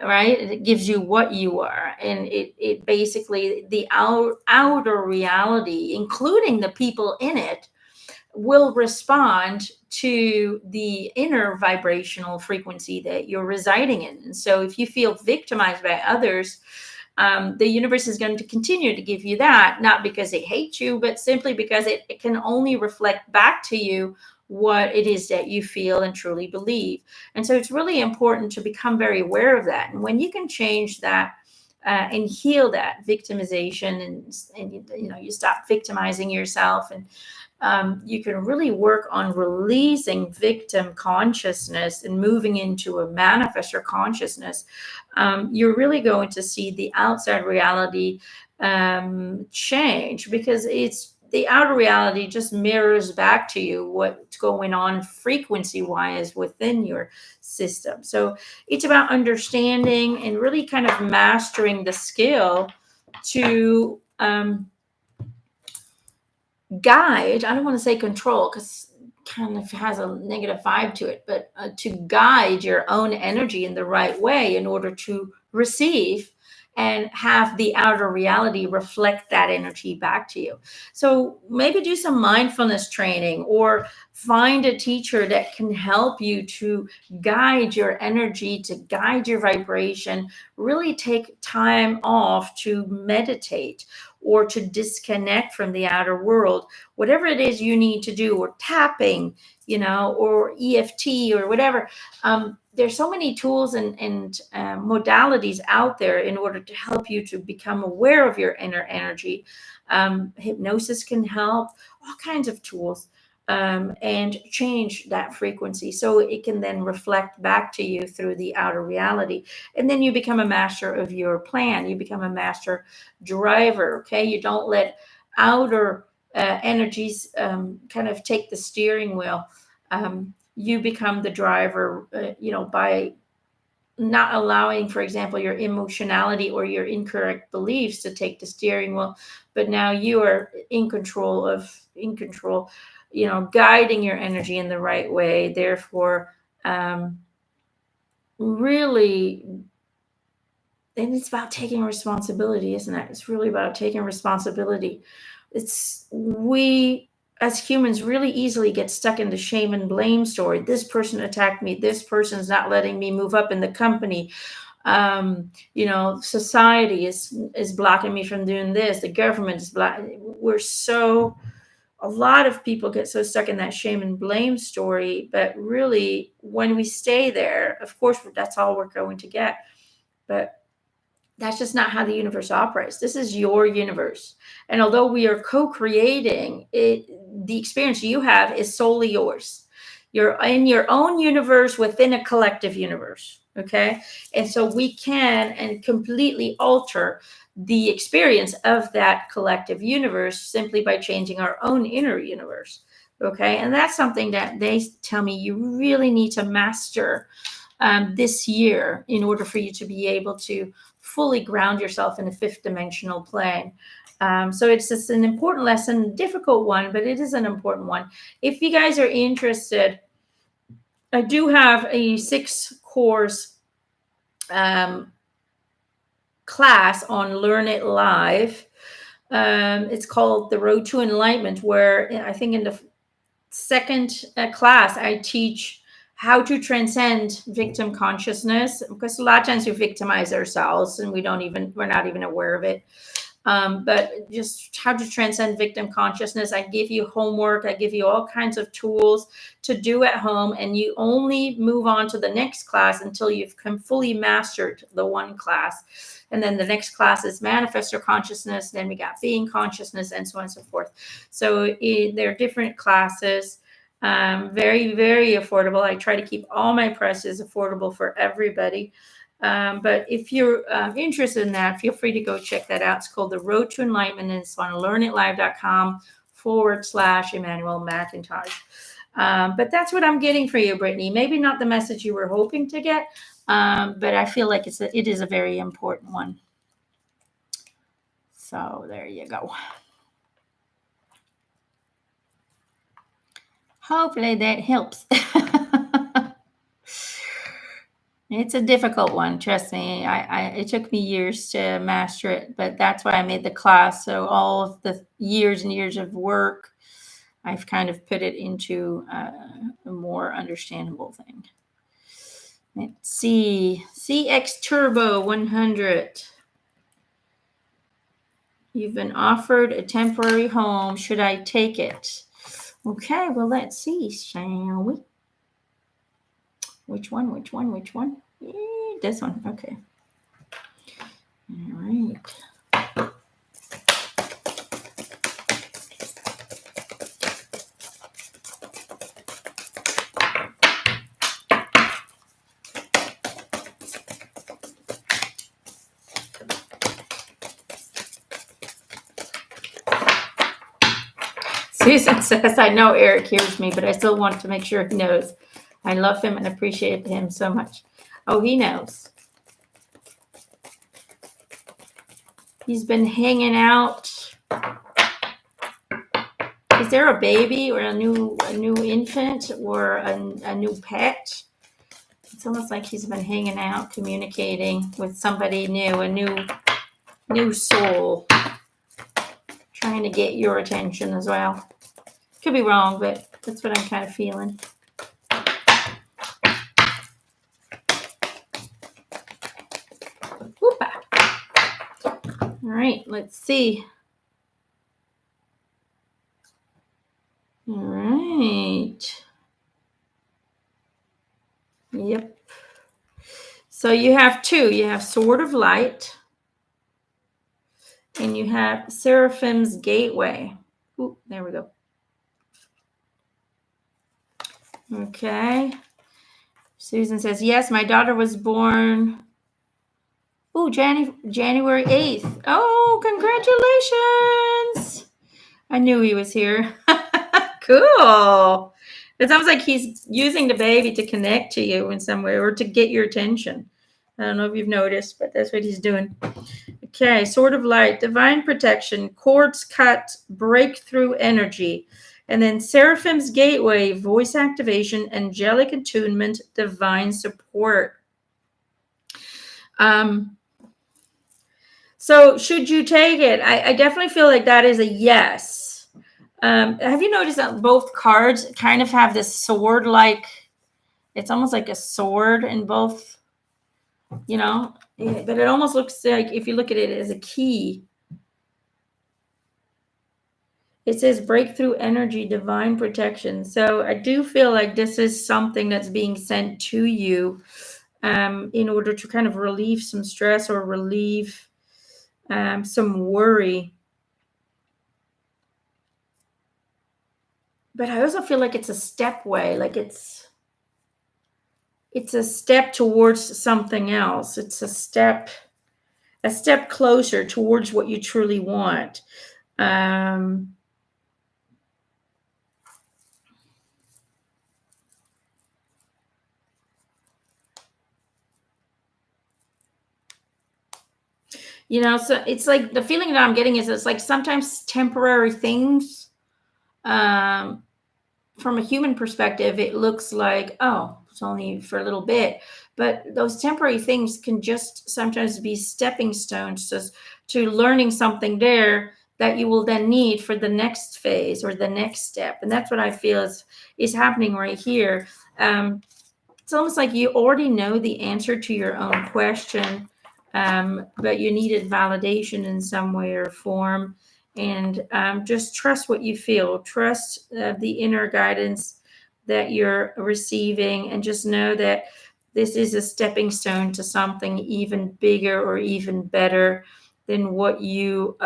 right? It gives you what you are. And it basically, the outer reality, including the people in it, will respond to the inner vibrational frequency that you're residing in. And so if you feel victimized by others, the universe is going to continue to give you that, not because they hate you, but simply because it can only reflect back to you what it is that you feel and truly believe. And so it's really important to become very aware of that. And when you can change that and heal that victimization, and you stop victimizing yourself, and you can really work on releasing victim consciousness and moving into a manifestor consciousness, you're really going to see the outside reality change, because it's the outer reality just mirrors back to you what's going on frequency wise within your system. So it's about understanding and really kind of mastering the skill to guide. I don't want to say control, because kind of has a negative vibe to it, but to guide your own energy in the right way in order to receive and have the outer reality reflect that energy back to you. So maybe do some mindfulness training, or find a teacher that can help you to guide your energy, to guide your vibration. Really take time off to meditate or to disconnect from the outer world, whatever it is you need to do, or tapping, or EFT or whatever. There's so many tools and modalities out there in order to help you to become aware of your inner energy. Hypnosis can help, all kinds of tools, and change that frequency so it can then reflect back to you through the outer reality. And then you become a master of your plan. You become a master driver. Okay. You don't let outer energies kind of take the steering wheel. You become the driver, by not allowing, for example, your emotionality or your incorrect beliefs to take the steering wheel, but now you are in control, guiding your energy in the right way. Therefore, really, and it's about taking responsibility, isn't it? It's really about taking responsibility. We as humans really easily get stuck in the shame and blame story. This person attacked me. This person's not letting me move up in the company. Society is blocking me from doing this. The government is blocking. A lot of people get so stuck in that shame and blame story. But really, when we stay there, of course, that's all we're going to get. But that's just not how the universe operates. This is your universe. And although we are co-creating it, the experience you have is solely yours. You're in your own universe within a collective universe. Okay. And so we can and completely alter the experience of that collective universe simply by changing our own inner universe. Okay. And that's something that they tell me you really need to master this year in order for you to be able to fully ground yourself in a fifth dimensional plane. So it's just an important lesson, difficult one, but it is an important one. If you guys are interested, I do have a 6-course class on Learn It Live. It's called The Road to Enlightenment, where I think in the second class, I teach how to transcend victim consciousness, because a lot of times we victimize ourselves and we're not even aware of it. But just how to transcend victim consciousness. I give you homework. I give you all kinds of tools to do at home, and you only move on to the next class until you've fully mastered the one class. And then the next class is manifestor consciousness. Then we got being consciousness, and so on and so forth. So there are different classes. Very, very affordable. I try to keep all my prices affordable for everybody. But if you're interested in that, feel free to go check that out. It's called The Road to Enlightenment, and it's on learnitlive.com/Emanuelle McIntosh. But that's what I'm getting for you, Britney. Maybe not the message you were hoping to get, but I feel like it is a very important one. So there you go. Hopefully that helps. It's a difficult one, trust me. It took me years to master it, but that's why I made the class. So all of the years and years of work, I've kind of put it into a more understandable thing. Let's see. CX Turbo 100. You've been offered a temporary home. Should I take it? Okay, well, let's see, shall we? Which one? This one. Okay. All right. Susan says, I know Eric hears me, but I still want to make sure he knows. I love him and appreciate him so much. Oh, he knows. He's been hanging out. Is there a baby or a new infant or a new pet? It's almost like he's been hanging out, communicating with somebody new, a new new soul trying to get your attention as well. Could be wrong, but that's what I'm kind of feeling. Whoop-a. All right, let's see. All right. Yep. So you have two. You have Sword of Light, and you have Seraphim's Gateway. Ooh, there we go. Okay. Susan says, yes, my daughter was born. Oh, January 8th. Oh, congratulations. I knew he was here. Cool. It's almost like he's using the baby to connect to you in some way or to get your attention. I don't know if you've noticed, but that's what he's doing. Okay, Sword of Light, Divine Protection, Cords Cut, Breakthrough Energy. And then Seraphim's Gateway, Voice Activation, Angelic Attunement, Divine Support. So should you take it? I definitely feel like that is a yes. Have you noticed that both cards kind of have this sword-like, it's almost like a sword in both, but it almost looks like, if you look at it as a key, it says breakthrough energy, divine protection. So I do feel like this is something that's being sent to you in order to kind of relieve some stress or relieve some worry. But I also feel like it's a step way, like it's a step towards something else. It's a step closer towards what you truly want. So it's like the feeling that I'm getting is it's like sometimes temporary things, from a human perspective, it looks like, oh, it's only for a little bit. But those temporary things can just sometimes be stepping stones to learning something there that you will then need for the next phase or the next step. And that's what I feel is happening right here. It's almost like you already know the answer to your own question, but you needed validation in some way or form. And just trust what you feel. Trust the inner guidance that you're receiving, and just know that this is a stepping stone to something even bigger or even better than what you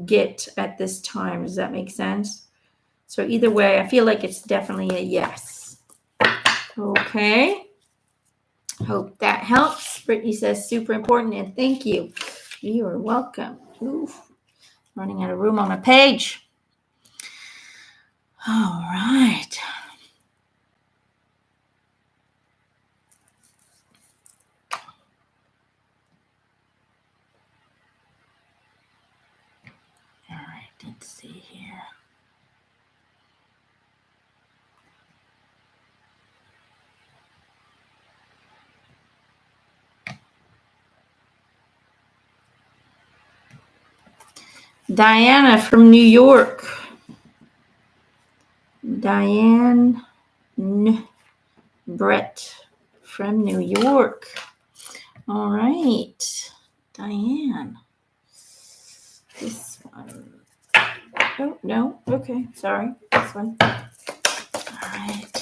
get at this time. Does that make sense? So either way, I feel like it's definitely a yes. Okay. Hope that helps. Brittany says super important, and thank you. You are welcome. Oof. Running out of room on my page. All right. All right, let's see here. Diana from New York. Diane Brett from New York. All right, Diane. This one. Oh, no. Okay, sorry. This one. All right.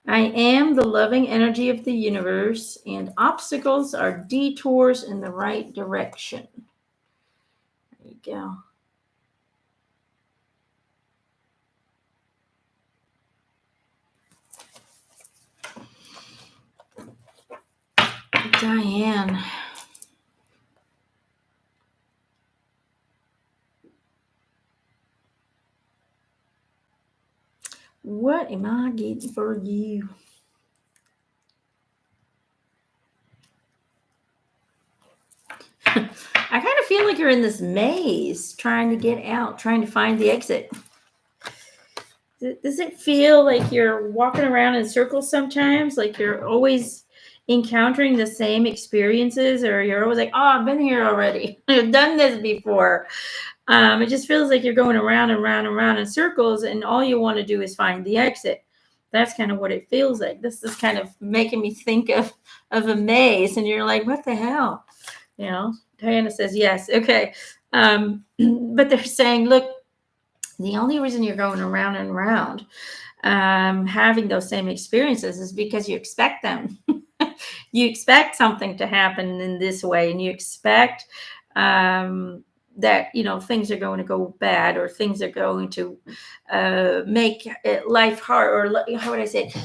I am the loving energy of the universe, and obstacles are detours in the right direction. There you go. Diane. What am I getting for you? I kind of feel like you're in this maze trying to get out, trying to find the exit. Does it feel like you're walking around in circles sometimes? Like you're always encountering the same experiences, or you're always like, oh, I've been here already. I've done this before. It just feels like you're going around and around and around in circles, and all you want to do is find the exit. That's kind of what it feels like. This is kind of making me think of a maze, and you're like, what the hell? You know, Diana says yes. Okay. But they're saying, look, the only reason you're going around and around having those same experiences is because you expect them. You expect something to happen in this way, and you expect that things are going to go bad, or things are going to make life hard, or how would I say it?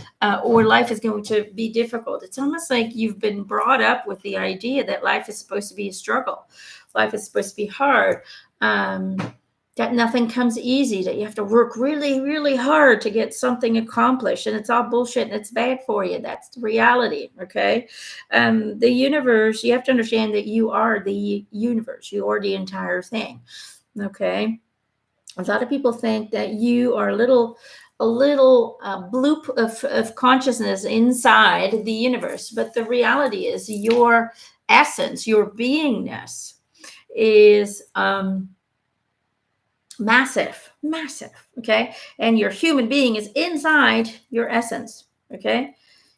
Or life is going to be difficult. It's almost like you've been brought up with the idea that life is supposed to be a struggle, life is supposed to be hard, that nothing comes easy, that you have to work really, really hard to get something accomplished, and it's all bullshit and it's bad for you. That's the reality. Okay. The universe, you have to understand that you are the universe, you are the entire thing. Okay. A lot of people think that you are a little bloop of consciousness inside the universe, but the reality is your essence, your beingness is massive. Okay. And your human being is inside your essence. Okay.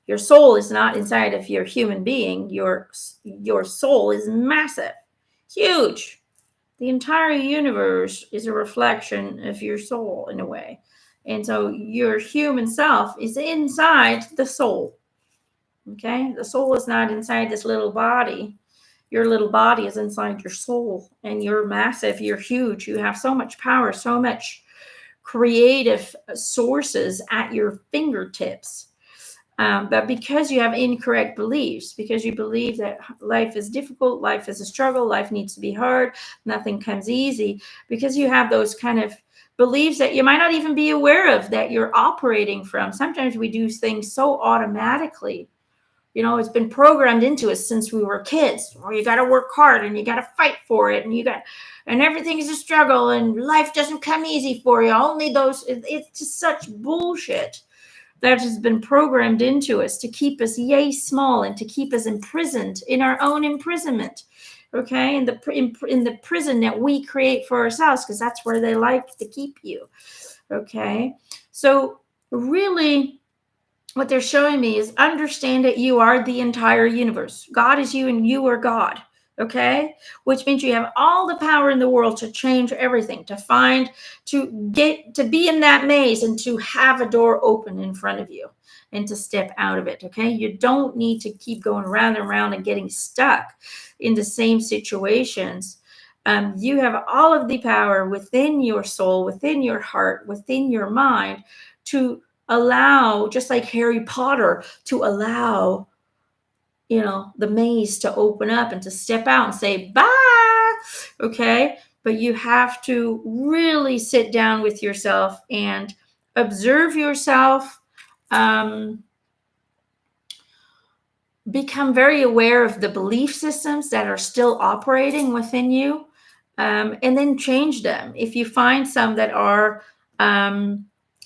Your soul is not inside of your human being. Your soul is massive, huge. The entire universe is a reflection of your soul in a way. And so your human self is inside the soul. Okay. The soul is not inside this little body. Your little body is inside your soul, and you're massive, you're huge, you have so much power, so much creative sources at your fingertips. But because you have incorrect beliefs, because you believe that life is difficult, life is a struggle, life needs to be hard, nothing comes easy, because you have those kind of beliefs that you might not even be aware of that you're operating from. Sometimes we do things so automatically. It's been programmed into us since we were kids. Or you got to work hard, and you got to fight for it, and everything is a struggle, and life doesn't come easy for you. Only those. It's just such bullshit that has been programmed into us to keep us yay small, and to keep us imprisoned in our own imprisonment. Okay, in the prison that we create for ourselves, because that's where they like to keep you. Okay, so really, what they're showing me is understand that you are the entire universe. God is you, and you are God. Okay. Which means you have all the power in the world to change everything, to get to be in that maze, and to have a door open in front of you, and to step out of it. Okay. You don't need to keep going around and around and getting stuck in the same situations. You have all of the power within your soul, within your heart, within your mind, to allow, just like Harry Potter, to allow the maze to open up and to step out and say bye. Okay. But you have to really sit down with yourself and observe yourself, become very aware of the belief systems that are still operating within you, and then change them. If you find some that are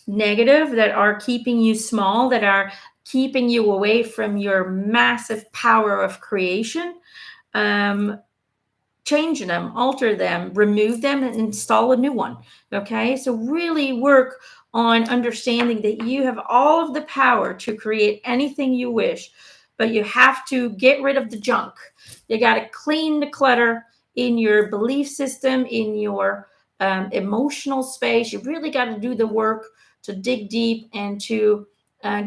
negative, that are keeping you small, that are keeping you away from your massive power of creation, change them, alter them, remove them, and install a new one. Okay, so really work on understanding that you have all of the power to create anything you wish, but you have to get rid of the junk. You got to clean the clutter in your belief system, in your emotional space. You really got to do the work to dig deep and to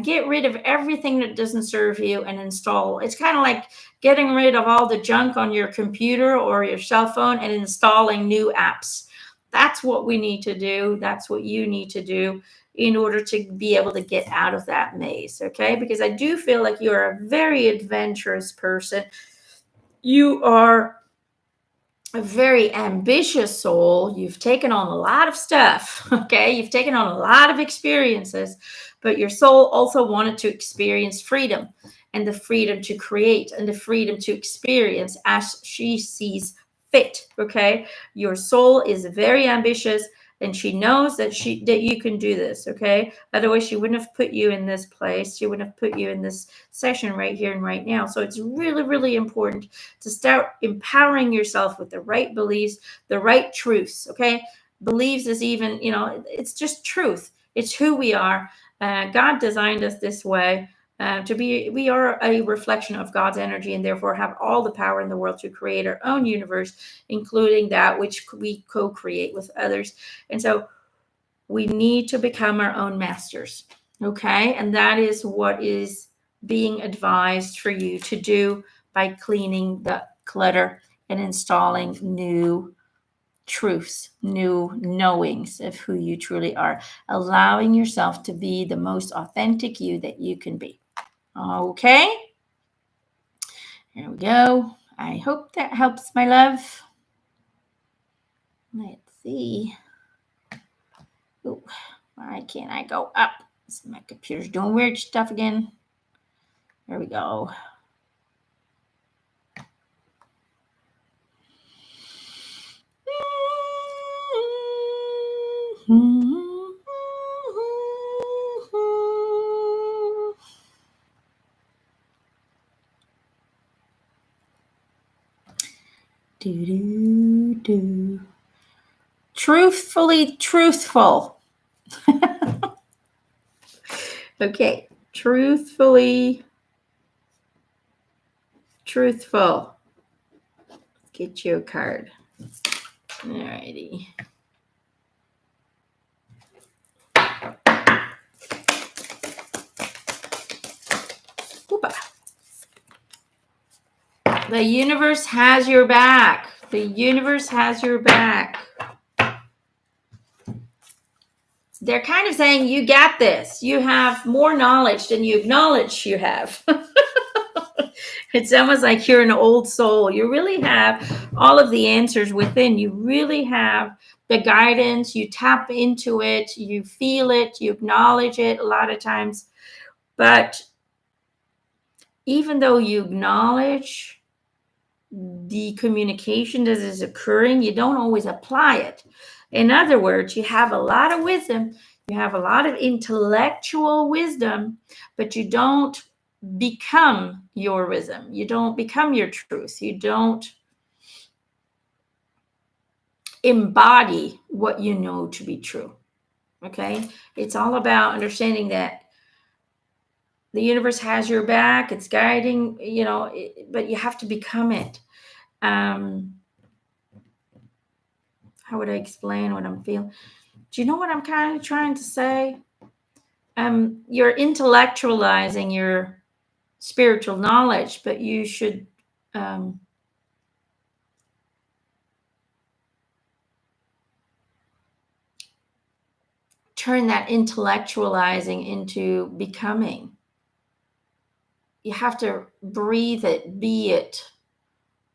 get rid of everything that doesn't serve you and install. It's kind of like getting rid of all the junk on your computer or your cell phone and installing new apps. That's what we need to do. That's what you need to do in order to be able to get out of that maze. Okay. Because I do feel like you're a very adventurous person. You are a very ambitious soul. You've taken on a lot of stuff, okay? You've taken on a lot of experiences, but your soul also wanted to experience freedom, and the freedom to create and the freedom to experience as she sees fit, okay? Your soul is very ambitious, and she knows that you can do this, okay? Otherwise she wouldn't have put you in this place. She wouldn't have put you in this session right here and right now. So it's really, really important to start empowering yourself with the right beliefs, the right truths, okay? Beliefs is even, it's just truth. It's who we are. God designed us this way. We are a reflection of God's energy, and therefore have all the power in the world to create our own universe, including that which we co-create with others. And so we need to become our own masters, okay? And that is what is being advised for you to do by cleaning the clutter and installing new truths, new knowings of who you truly are, allowing yourself to be the most authentic you that you can be. Okay, here we go. I hope that helps, my love. Let's see. Ooh, why can't I go up? My computer's doing weird stuff again. There we go. Do do do. Truthfully truthful. Okay, truthfully truthful. Let's get you a card. Alrighty. Oopa. The universe has your back. The universe has your back. They're kind of saying, you got this. You have more knowledge than you acknowledge you have. It's almost like you're an old soul. You really have all of the answers within. You really have the guidance. You tap into it. You feel it. You acknowledge it a lot of times. But even though you acknowledge the communication that is occurring, you don't always apply it. In other words, you have a lot of wisdom, you have a lot of intellectual wisdom, but you don't become your wisdom. You don't become your truth. You don't embody what you know to be true. Okay? It's all about understanding that the universe has your back, it's guiding, but you have to become it. How would I explain what I'm feeling? Do you know what I'm kind of trying to say? You're intellectualizing your spiritual knowledge, but you should turn that intellectualizing into becoming. You have to breathe it, be it.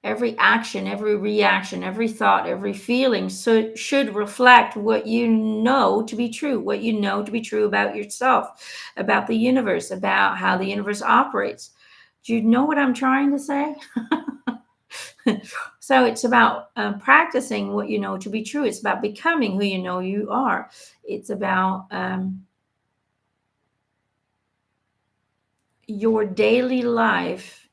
Every action, every reaction, every thought, every feeling should reflect what you know to be true, what you know to be true about yourself, about the universe, about how the universe operates. Do you know what I'm trying to say? So it's about practicing what you know to be true. It's about becoming who you know you are. It's about your daily life,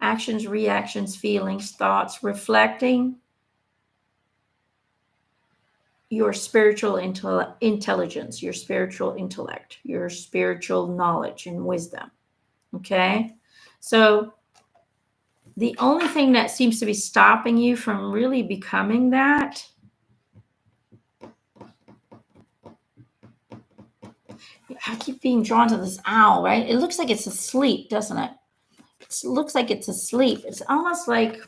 actions, reactions, feelings, thoughts, reflecting your spiritual intelligence, your spiritual intellect, your spiritual knowledge and wisdom. Okay? So the only thing that seems to be stopping you from really becoming that I keep being drawn to this owl, right? It looks like it's asleep, doesn't it? It looks like it's asleep. It's almost like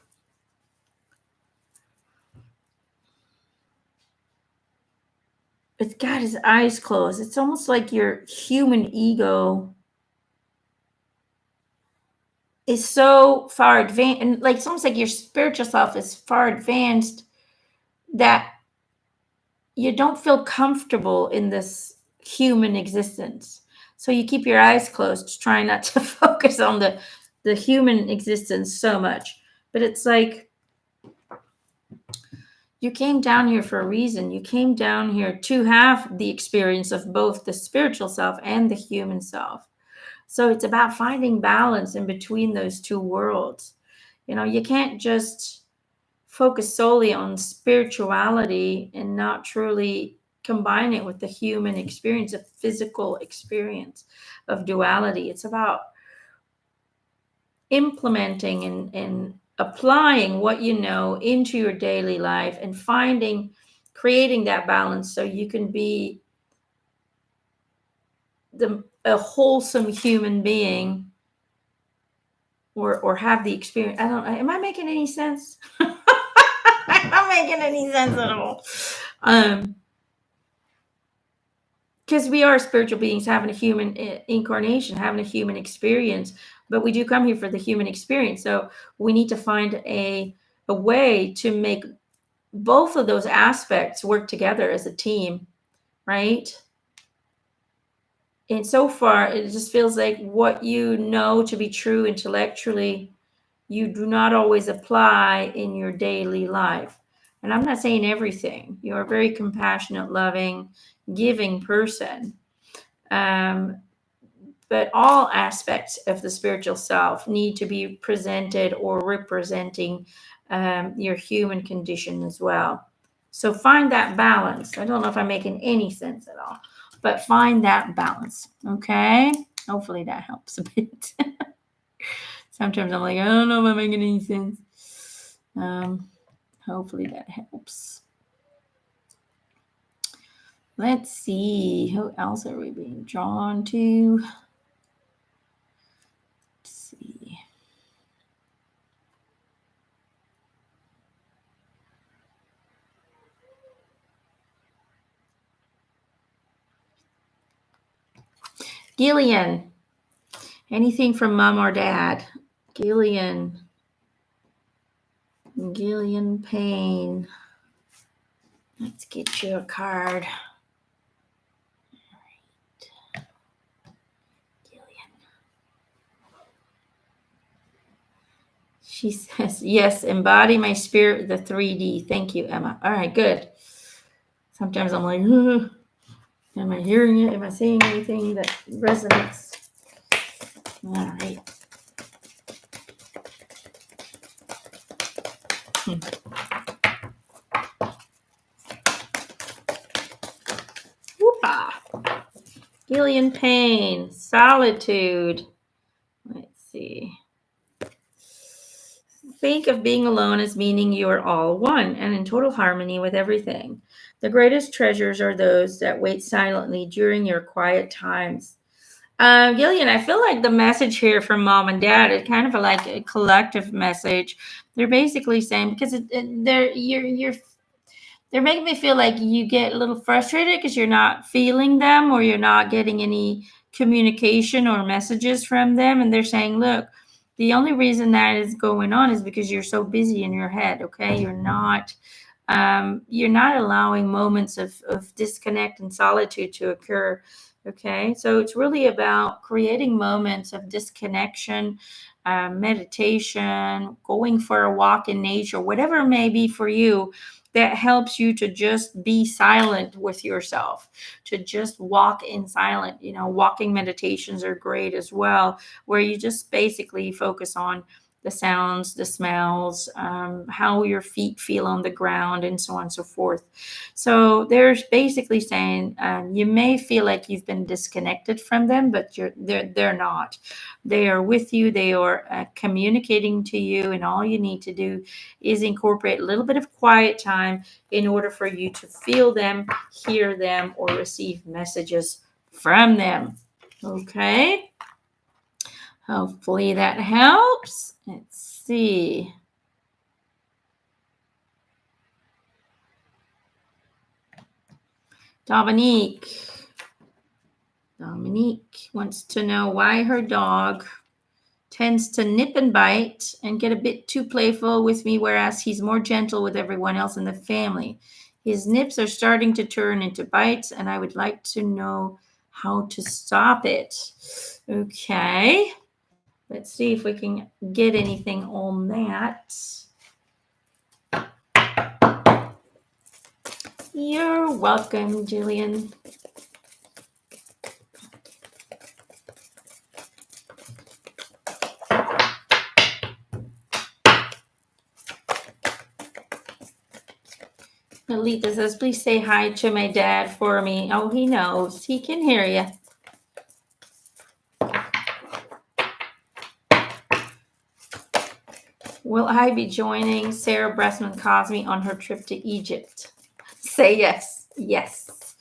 it's got his eyes closed. It's almost like your human ego is so far advanced, and like it's almost like your spiritual self is far advanced that you don't feel comfortable in this human existence. So you keep your eyes closed, trying not to focus on the human existence so much. But it's like you came down here for a reason. You came down here to have the experience of both the spiritual self and the human self. So it's about finding balance in between those two worlds. You know, you can't just focus solely on spirituality and not truly combine it with the human experience, a physical experience of duality. It's about implementing and applying what you know into your daily life and creating that balance so you can be a wholesome human being or have the experience. I don't, am I making any sense? I'm not making any sense at all. Because we are spiritual beings having a human incarnation, having a human experience, but we do come here for the human experience. So we need to find a way to make both of those aspects work together as a team, right? And so far, it just feels like what you know to be true intellectually, you do not always apply in your daily life. And I'm not saying everything. You're a very compassionate, loving, giving person. Um, but all aspects of the spiritual self need to be presented or representing your human condition as well. So find that balance. I don't know if I'm making any sense at all, but find that balance. Okay. Hopefully that helps a bit. Sometimes I'm like, I don't know if I'm making any sense. Hopefully that helps. Let's see. Who else are we being drawn to? Let's see. Gillian. Anything from mom or dad? Gillian Payne. Let's get you a card. Gillian. She says, yes, embody my spirit, the 3D. Thank you, Emma. All right, good. Sometimes I'm like, am I hearing it? Am I seeing anything that resonates? All right. Whoop-ah. Gillian Payne, solitude. Let's see. Think of being alone as meaning you are all one and in total harmony with everything. The greatest treasures are those that wait silently during your quiet times. Gillian, I feel like the message here from mom and dad is kind of like a collective message. They're basically saying because they're making me feel like you get a little frustrated because you're not feeling them or you're not getting any communication or messages from them. And they're saying, look, the only reason that is going on is because you're so busy in your head. Okay. You're not allowing moments of disconnect and solitude to occur. Okay. So it's really about creating moments of disconnection, meditation, going for a walk in nature, whatever it may be for you that helps you to just be silent with yourself, to just walk in silent. You know, walking meditations are great as well, where you just basically focus on the sounds, the smells, how your feet feel on the ground, and so on and so forth. So they're basically saying you may feel like you've been disconnected from them, but they're not. They are with you. They are communicating to you, and all you need to do is incorporate a little bit of quiet time in order for you to feel them, hear them, or receive messages from them. Okay. Hopefully that helps. Let's see. Dominique wants to know why her dog tends to nip and bite and get a bit too playful with me, whereas he's more gentle with everyone else in the family. His nips are starting to turn into bites, and I would like to know how to stop it. Okay, let's see if we can get anything on that. You're welcome, Jillian. Alita says, please say hi to my dad for me. Oh, he knows. He can hear you. Will I be joining Sarah Bressman Cosme on her trip to Egypt? Say yes. Yes.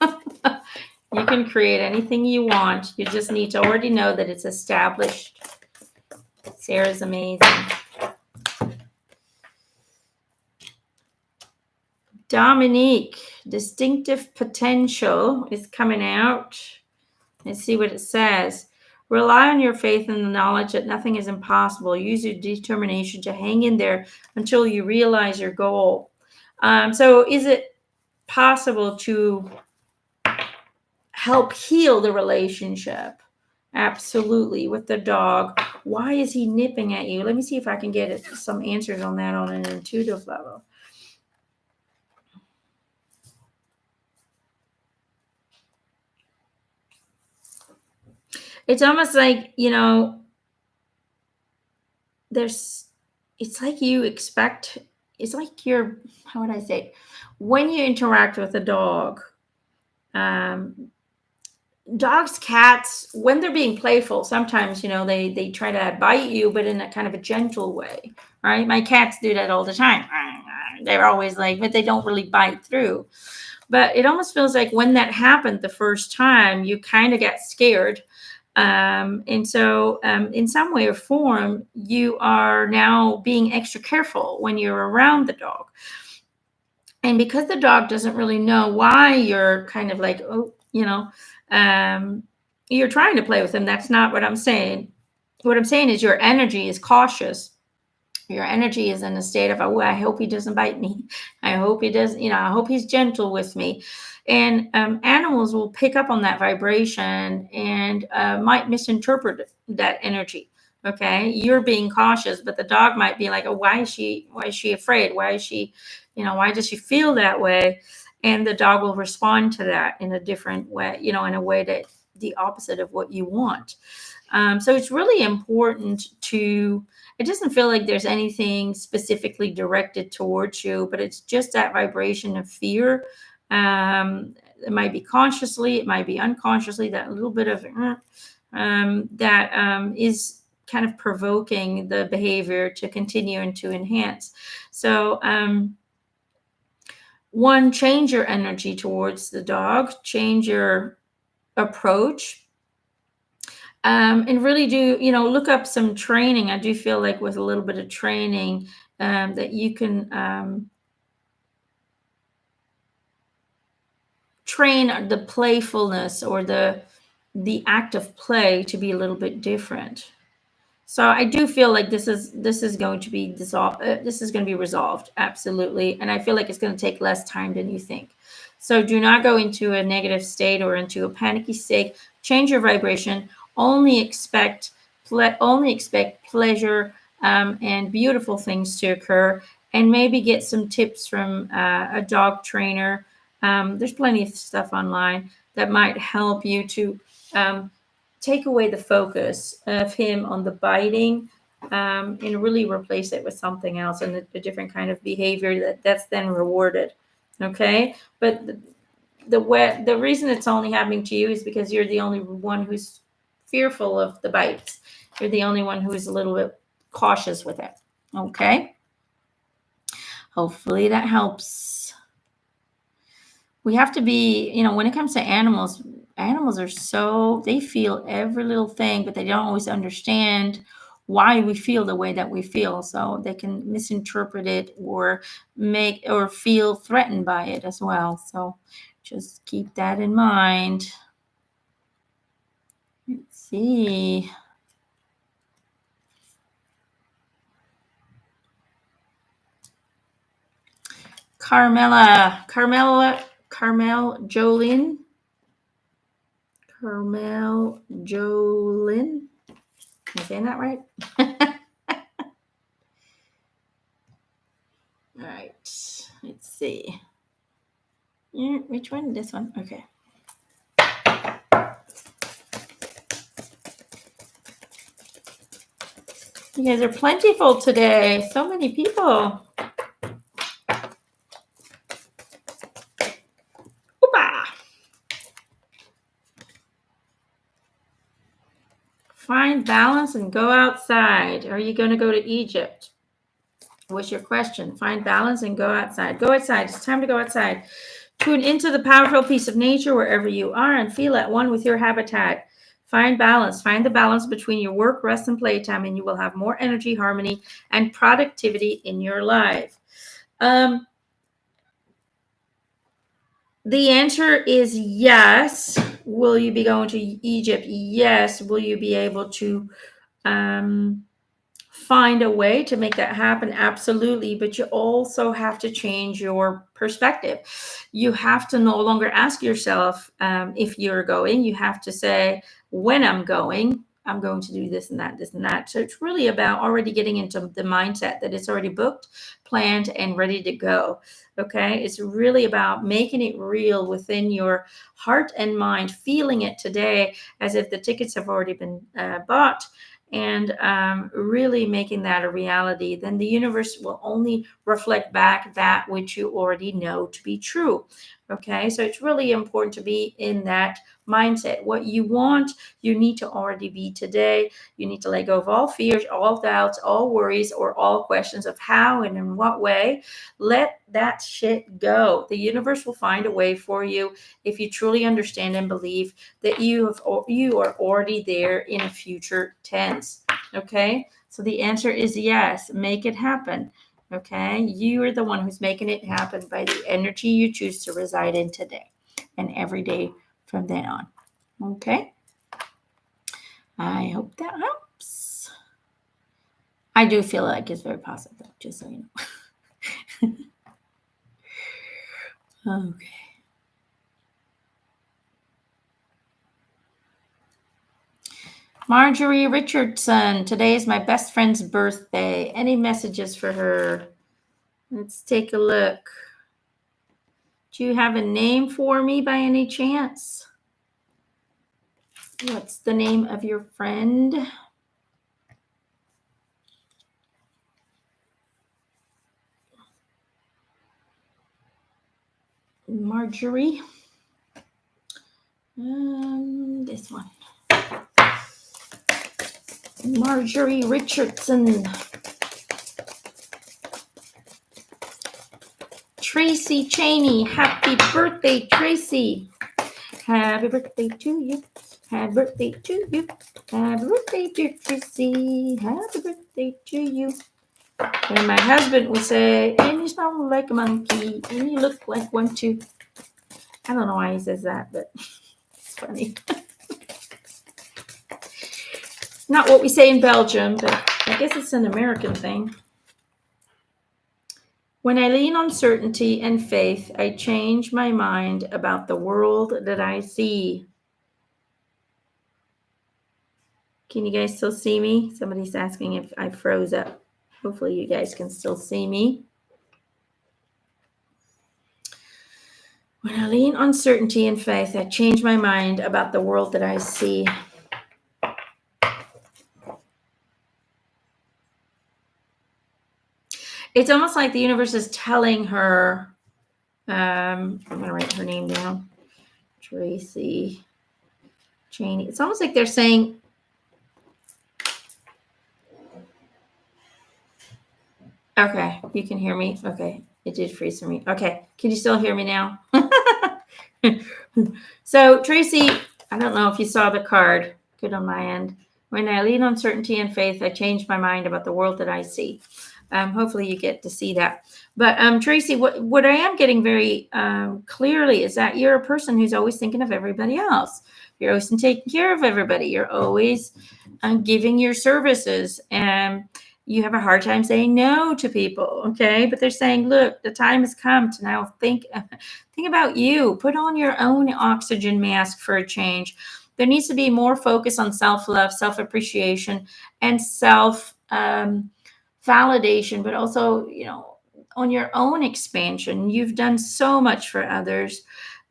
You can create anything you want. You just need to already know that it's established. Sarah's amazing. Dominique, distinctive potential is coming out. Let's see what it says. Rely on your faith and the knowledge that nothing is impossible. Use your determination to hang in there until you realize your goal. So is it possible to help heal the relationship? Absolutely, with the dog. Why is he nipping at you? Let me see if I can get some answers on that on an intuitive level. It's almost like, it's like you expect, it's like you're, how would I say, when you interact with a dog, dogs, cats, when they're being playful, sometimes, they try to bite you, but in a kind of a gentle way, right? My cats do that all the time. They're always like, but they don't really bite through. But it almost feels like when that happened the first time, you kind of got scared. And so, in some way or form, you are now being extra careful when you're around the dog. And because the dog doesn't really know why you're kind of like, you're trying to play with him. That's not what I'm saying. What I'm saying is your energy is cautious. Your energy is in a state of, oh, I hope he doesn't bite me. I hope he does, I hope he's gentle with me. And animals will pick up on that vibration and might misinterpret that energy. Okay, you're being cautious, but the dog might be like, oh, why is she afraid? Why is she, why does she feel that way? And the dog will respond to that in a different way, in a way that the opposite of what you want. So it's really important to, it doesn't feel like there's anything specifically directed towards you, but it's just that vibration of fear. It might be consciously, it might be unconsciously, that little bit of that is kind of provoking the behavior to continue and to enhance. So, one, change your energy towards the dog, change your approach. And really do, look up some training. I do feel like with a little bit of training that you can train the playfulness or the act of play to be a little bit different. So I do feel like this is going to be dissolved. This is going to be resolved, absolutely. And I feel like it's going to take less time than you think. So do not go into a negative state or into a panicky state. Change your vibration. Only expect pleasure and beautiful things to occur. And maybe get some tips from a dog trainer. There's plenty of stuff online that might help you to take away the focus of him on the biting and really replace it with something else and a different kind of behavior that's then rewarded. Okay, but the reason it's only happening to you is because you're the only one who's fearful of the bites. You're the only one who is a little bit cautious with it. Okay, hopefully that helps. We have to be, when it comes to animals are they feel every little thing, but they don't always understand why we feel the way that we feel. So they can misinterpret it or feel threatened by it as well. So just keep that in mind. Let's see. Carmel Jolin. Carmel Jolin. Am I saying that right? All right. Let's see. Which one? This one. Okay. You guys are plentiful today. So many people. Opa! Find balance and go outside. Are you going to go to Egypt? What's your question? Find balance and go outside. Go outside. It's time to go outside. Tune into the powerful piece of nature wherever you are and feel at one with your habitat. Find balance. Find the balance between your work, rest, and playtime, and you will have more energy, harmony, and productivity in your life. The answer is yes. Will you be going to Egypt? Yes. Will you be able to find a way to make that happen? Absolutely. But you also have to change your perspective. You have to no longer ask yourself if you're going. You have to say, when I'm going to do this and that, this and that. So it's really about already getting into the mindset that it's already booked, planned, and ready to go. Okay. It's really about making it real within your heart and mind, feeling it today as if the tickets have already been bought, and really making that a reality. Then the universe will only reflect back that which you already know to be true. Okay, so it's really important to be in that mindset. What you want, you need to already be today. You need to let go of all fears, all doubts, all worries, or all questions of how and in what way. Let that shit go. The universe will find a way for you if you truly understand and believe that you are already there in a future tense. Okay, so the answer is yes. Make it happen. Okay, you are the one who's making it happen by the energy you choose to reside in today and every day from then on. Okay, I hope that helps. I do feel like it's very positive, just so you know. Okay. Marjorie Richardson, today is my best friend's birthday. Any messages for her? Let's take a look. Do you have a name for me by any chance? What's the name of your friend? Marjorie. This one. Marjorie Richardson. Tracy Cheney. Happy birthday, Tracy. Happy birthday to you. Happy birthday to you. Happy birthday, dear Tracy. Happy birthday to you. And my husband would say, and you smell like a monkey, and you look like one too. I don't know why he says that, but it's funny. Not what we say in Belgium, but I guess it's an American thing. When I lean on certainty and faith, I change my mind about the world that I see. Can you guys still see me? Somebody's asking if I froze up. Hopefully you guys can still see me. When I lean on certainty and faith, I change my mind about the world that I see. It's almost like the universe is telling her, I'm going to write her name down, Tracy Cheney. It's almost like they're saying, okay, you can hear me. Okay, it did freeze for me. Okay, can you still hear me now? So Tracy, I don't know if you saw the card. Good on my end. When I lean on certainty and faith, I change my mind about the world that I see. Hopefully you get to see that. But Tracy, what I am getting very clearly is that you're a person who's always thinking of everybody else. You're always taking care of everybody. You're always giving your services. And you have a hard time saying no to people, okay? But they're saying, look, the time has come to now think about you. Put on your own oxygen mask for a change. There needs to be more focus on self-love, self-appreciation, and self validation, but also, on your own expansion. You've done so much for others,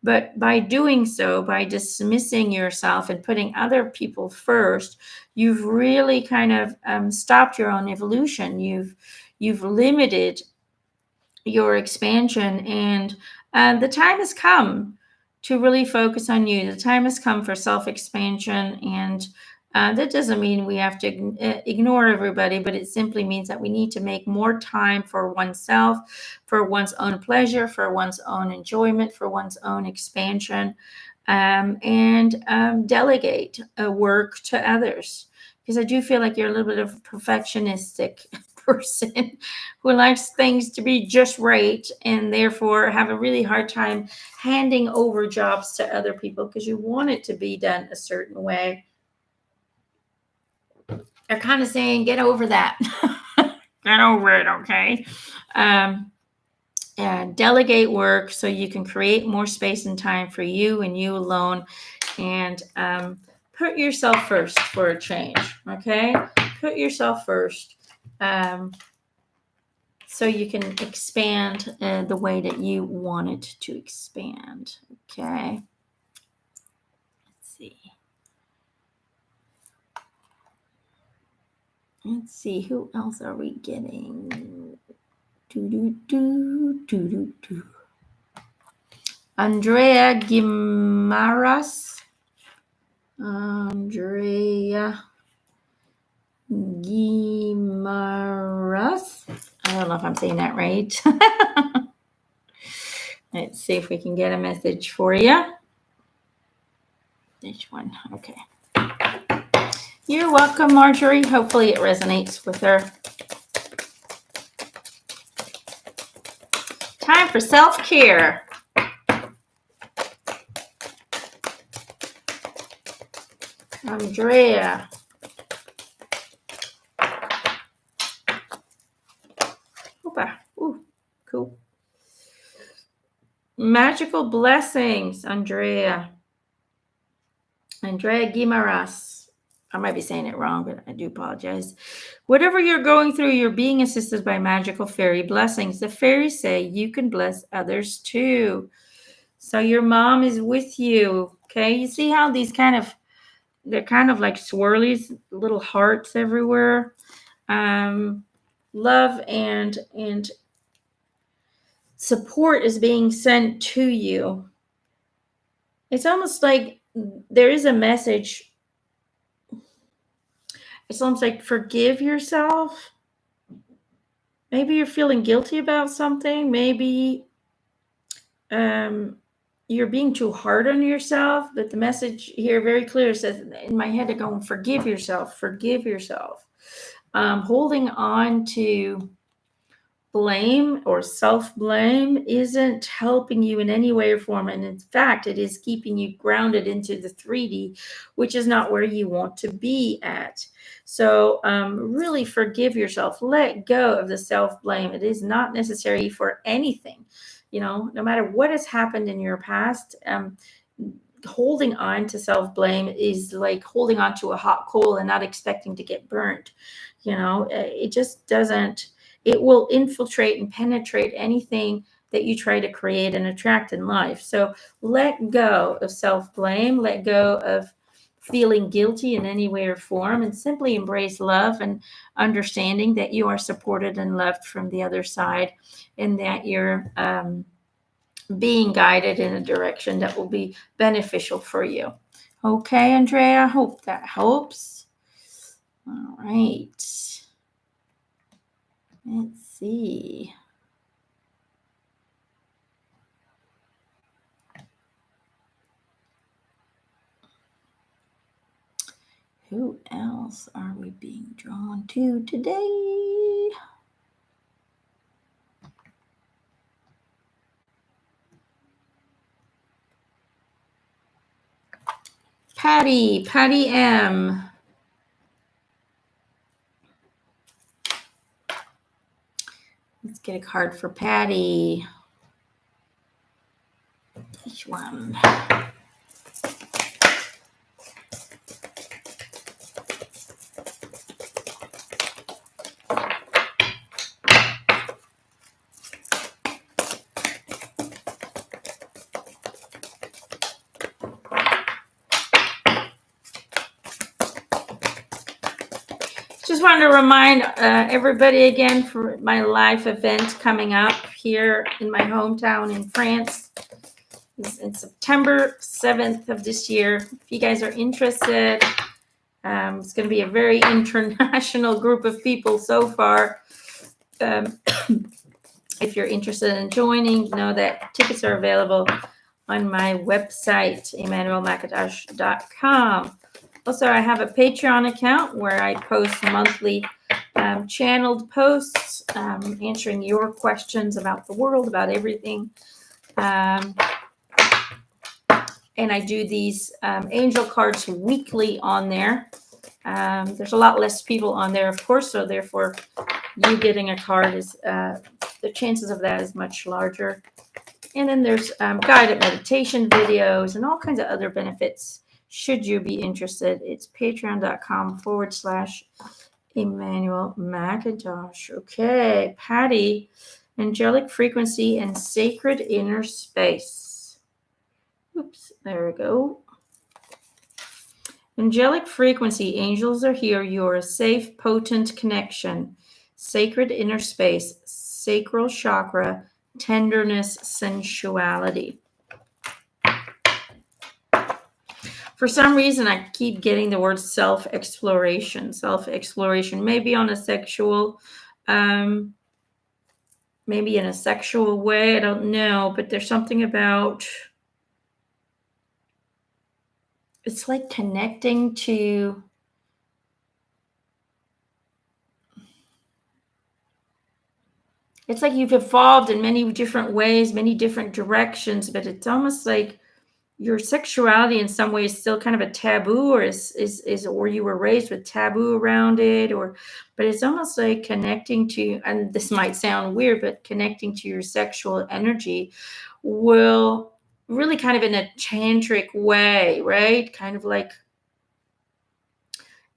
but by doing so, by dismissing yourself and putting other people first, you've really kind of stopped your own evolution. You've limited your expansion, and the time has come to really focus on you. The time has come for self-expansion, and that doesn't mean we have to ignore everybody, but it simply means that we need to make more time for oneself, for one's own pleasure, for one's own enjoyment, for one's own expansion, and delegate work to others. Because I do feel like you're a little bit of a perfectionistic person who likes things to be just right, and therefore have a really hard time handing over jobs to other people because you want it to be done a certain way. They're kind of saying, get over that. Get over it, okay? And delegate work so you can create more space and time for you and you alone, and put yourself first for a change, okay? Put yourself first. So you can expand the way that you want it to expand. Okay. Let's see. Who else are we getting? Andrea Guimaras. Andrea Guimaras. I don't know if I'm saying that right. Let's see if we can get a message for you. This one. Okay. You're welcome, Marjorie. Hopefully it resonates with her. Time for self-care. Andrea. Opa. Ooh, cool. Magical blessings, Andrea. Andrea Guimaras. I might be saying it wrong, but I do apologize. Whatever you're going through, you're being assisted by magical fairy blessings. The fairies say you can bless others too. So your mom is with you. Okay. You see how these they're kind of like swirlies, little hearts everywhere. Love and support is being sent to you. It's almost like there is a message. It's almost like forgive yourself. Maybe you're feeling guilty about something. Maybe you're being too hard on yourself. But the message here very clear says in my head, they're going, forgive yourself. Forgive yourself. Holding on to blame or self-blame isn't helping you in any way or form. And in fact, it is keeping you grounded into the 3D, which is not where you want to be at. So really forgive yourself. Let go of the self-blame. It is not necessary for anything. No matter what has happened in your past, holding on to self-blame is like holding on to a hot coal and not expecting to get burnt. It just doesn't. It will infiltrate and penetrate anything that you try to create and attract in life. So let go of self-blame, let go of feeling guilty in any way or form, and simply embrace love and understanding that you are supported and loved from the other side, and that you're being guided in a direction that will be beneficial for you. Okay, Andrea, I hope that helps. All right. Let's see. Who else are we being drawn to today? Patty M. Let's get a card for Patty. Which one? Just wanted to remind everybody again for my live event coming up here in my hometown in France. It's in September 7th of this year. If you guys are interested, it's going to be a very international group of people so far. If you're interested in joining, know that tickets are available on my website, EmanuelleMcIntosh.com. Also, I have a Patreon account where I post monthly channeled posts answering your questions about the world, about everything. And I do these angel cards weekly on there. There's a lot less people on there, of course, so therefore you getting a card is the chances of that is much larger. And then there's guided meditation videos and all kinds of other benefits. Should you be interested, it's patreon.com/Emanuelle McIntosh. Okay, Patty, angelic frequency and sacred inner space. Oops, there we go. Angelic frequency, angels are here. You're a safe, potent connection. Sacred inner space, sacral chakra, tenderness, sensuality. For some reason, I keep getting the word self-exploration. Self-exploration, maybe on a sexual, maybe in a sexual way. I don't know, but there's something about, it's like connecting to, it's like you've evolved in many different ways, many different directions, but it's almost like your sexuality in some ways still kind of a taboo, or is or you were raised with taboo around it, but it's almost like connecting to, and this might sound weird, but connecting to your sexual energy will really kind of in a tantric way, right? Kind of like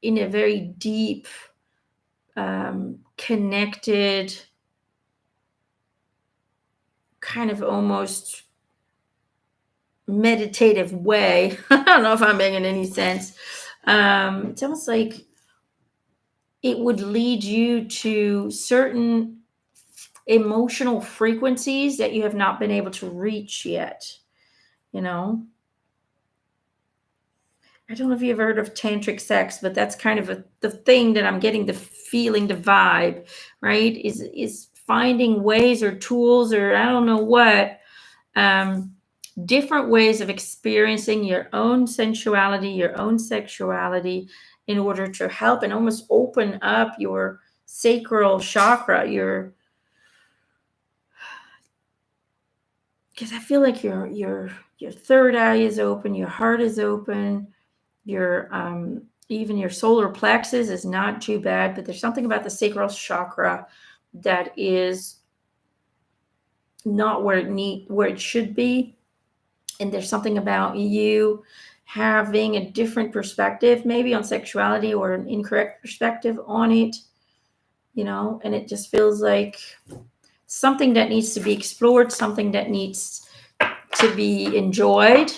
in a very deep, connected, kind of almost meditative way. I don't know if I'm making any sense. It's almost like it would lead you to certain emotional frequencies that you have not been able to reach yet. You know, I don't know if you've heard of tantric sex, but that's kind of the thing that I'm getting the feeling, the vibe, right? Is finding ways or tools or I don't know what, different ways of experiencing your own sensuality, your own sexuality, in order to help and almost open up your sacral chakra, because I feel like your third eye is open, your heart is open, your even your solar plexus is not too bad, but there's something about the sacral chakra that is not where it should be. And there's something about you having a different perspective, maybe on sexuality, or an incorrect perspective on it, you know, and it just feels like something that needs to be explored, something that needs to be enjoyed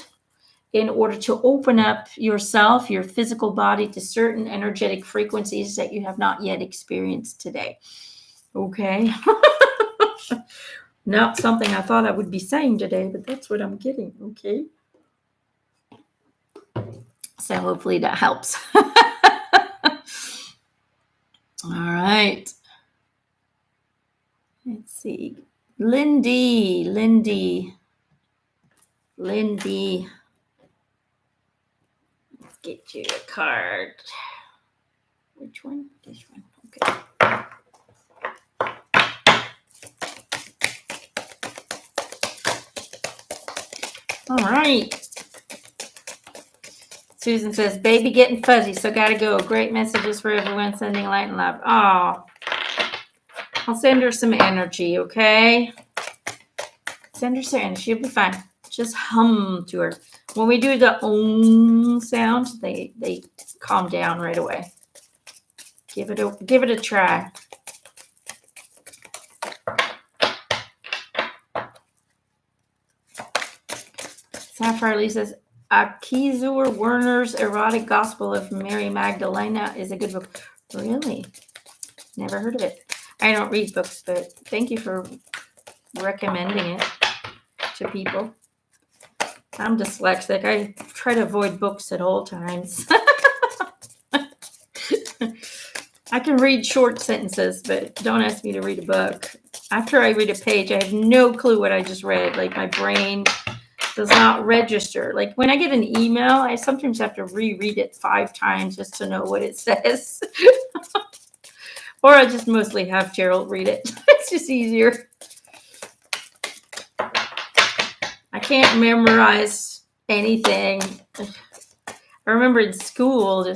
in order to open up yourself, your physical body, to certain energetic frequencies that you have not yet experienced today. Okay. Not something I thought I would be saying today, but that's what I'm getting. Okay. So hopefully that helps. All right. Let's see. Lindy. Let's get you a card. Which one? This one. Okay. All right. Susan says, baby getting fuzzy, so gotta go. Great messages for everyone, sending light and love. Oh, I'll send her some energy, okay? Send her some energy. She'll be fine. Just hum to her. When we do the sound, they calm down right away. Give it a try. Sapphire Lee says, Akizur Werner's Erotic Gospel of Mary Magdalena is a good book. Really? Never heard of it. I don't read books, but thank you for recommending it to people. I'm dyslexic. I try to avoid books at all times. I can read short sentences, but don't ask me to read a book. After I read a page, I have no clue what I just read. Like my brain does not register. Like when I get an email, I sometimes have to reread it 5 times just to know what it says. Or I just mostly have Gerald read it. It's just easier. I can't memorize anything. I remember in school,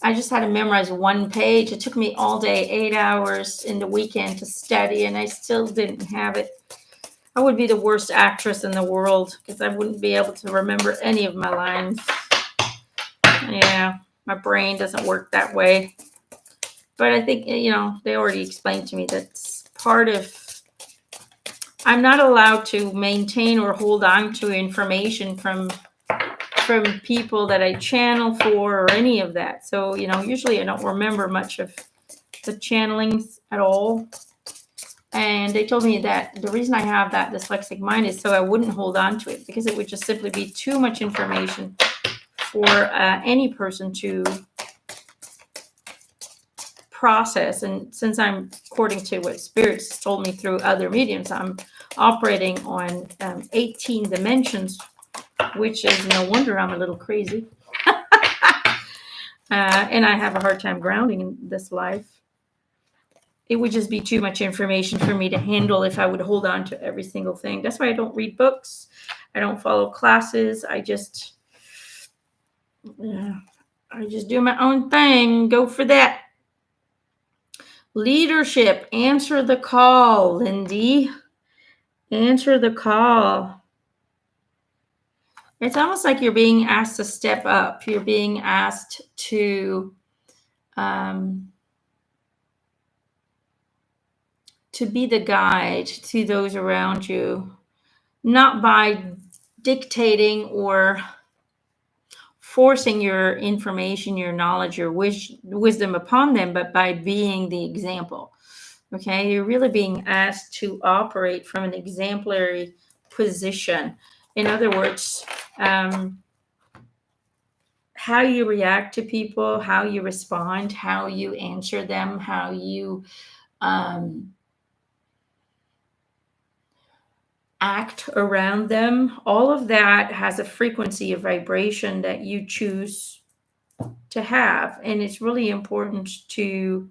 I just had to memorize 1 page. It took me all day, 8 hours in the weekend to study, and I still didn't have it. I would be the worst actress in the world because I wouldn't be able to remember any of my lines. Yeah, my brain doesn't work that way. But I think, they already explained to me that's part of, I'm not allowed to maintain or hold on to information from people that I channel for or any of that. So, usually I don't remember much of the channelings at all. And they told me that the reason I have that dyslexic mind is so I wouldn't hold on to it, because it would just simply be too much information for any person to process. And since I'm, according to what spirits told me through other mediums, I'm operating on 18 dimensions, which is no wonder I'm a little crazy. And I have a hard time grounding in this life. It would just be too much information for me to handle if I would hold on to every single thing. That's why I don't read books. I don't follow classes. I just do my own thing. Go for that. Leadership. Answer the call, Lindy. Answer the call. It's almost like you're being asked to step up. You're being asked to be the guide to those around you, not by dictating or forcing your information, your knowledge, your wisdom upon them, but by being the example. Okay, you're really being asked to operate from an exemplary position. In other words, how you react to people, how you respond, how you answer them, how you act around them, all of that has a frequency of vibration that you choose to have. And it's really important to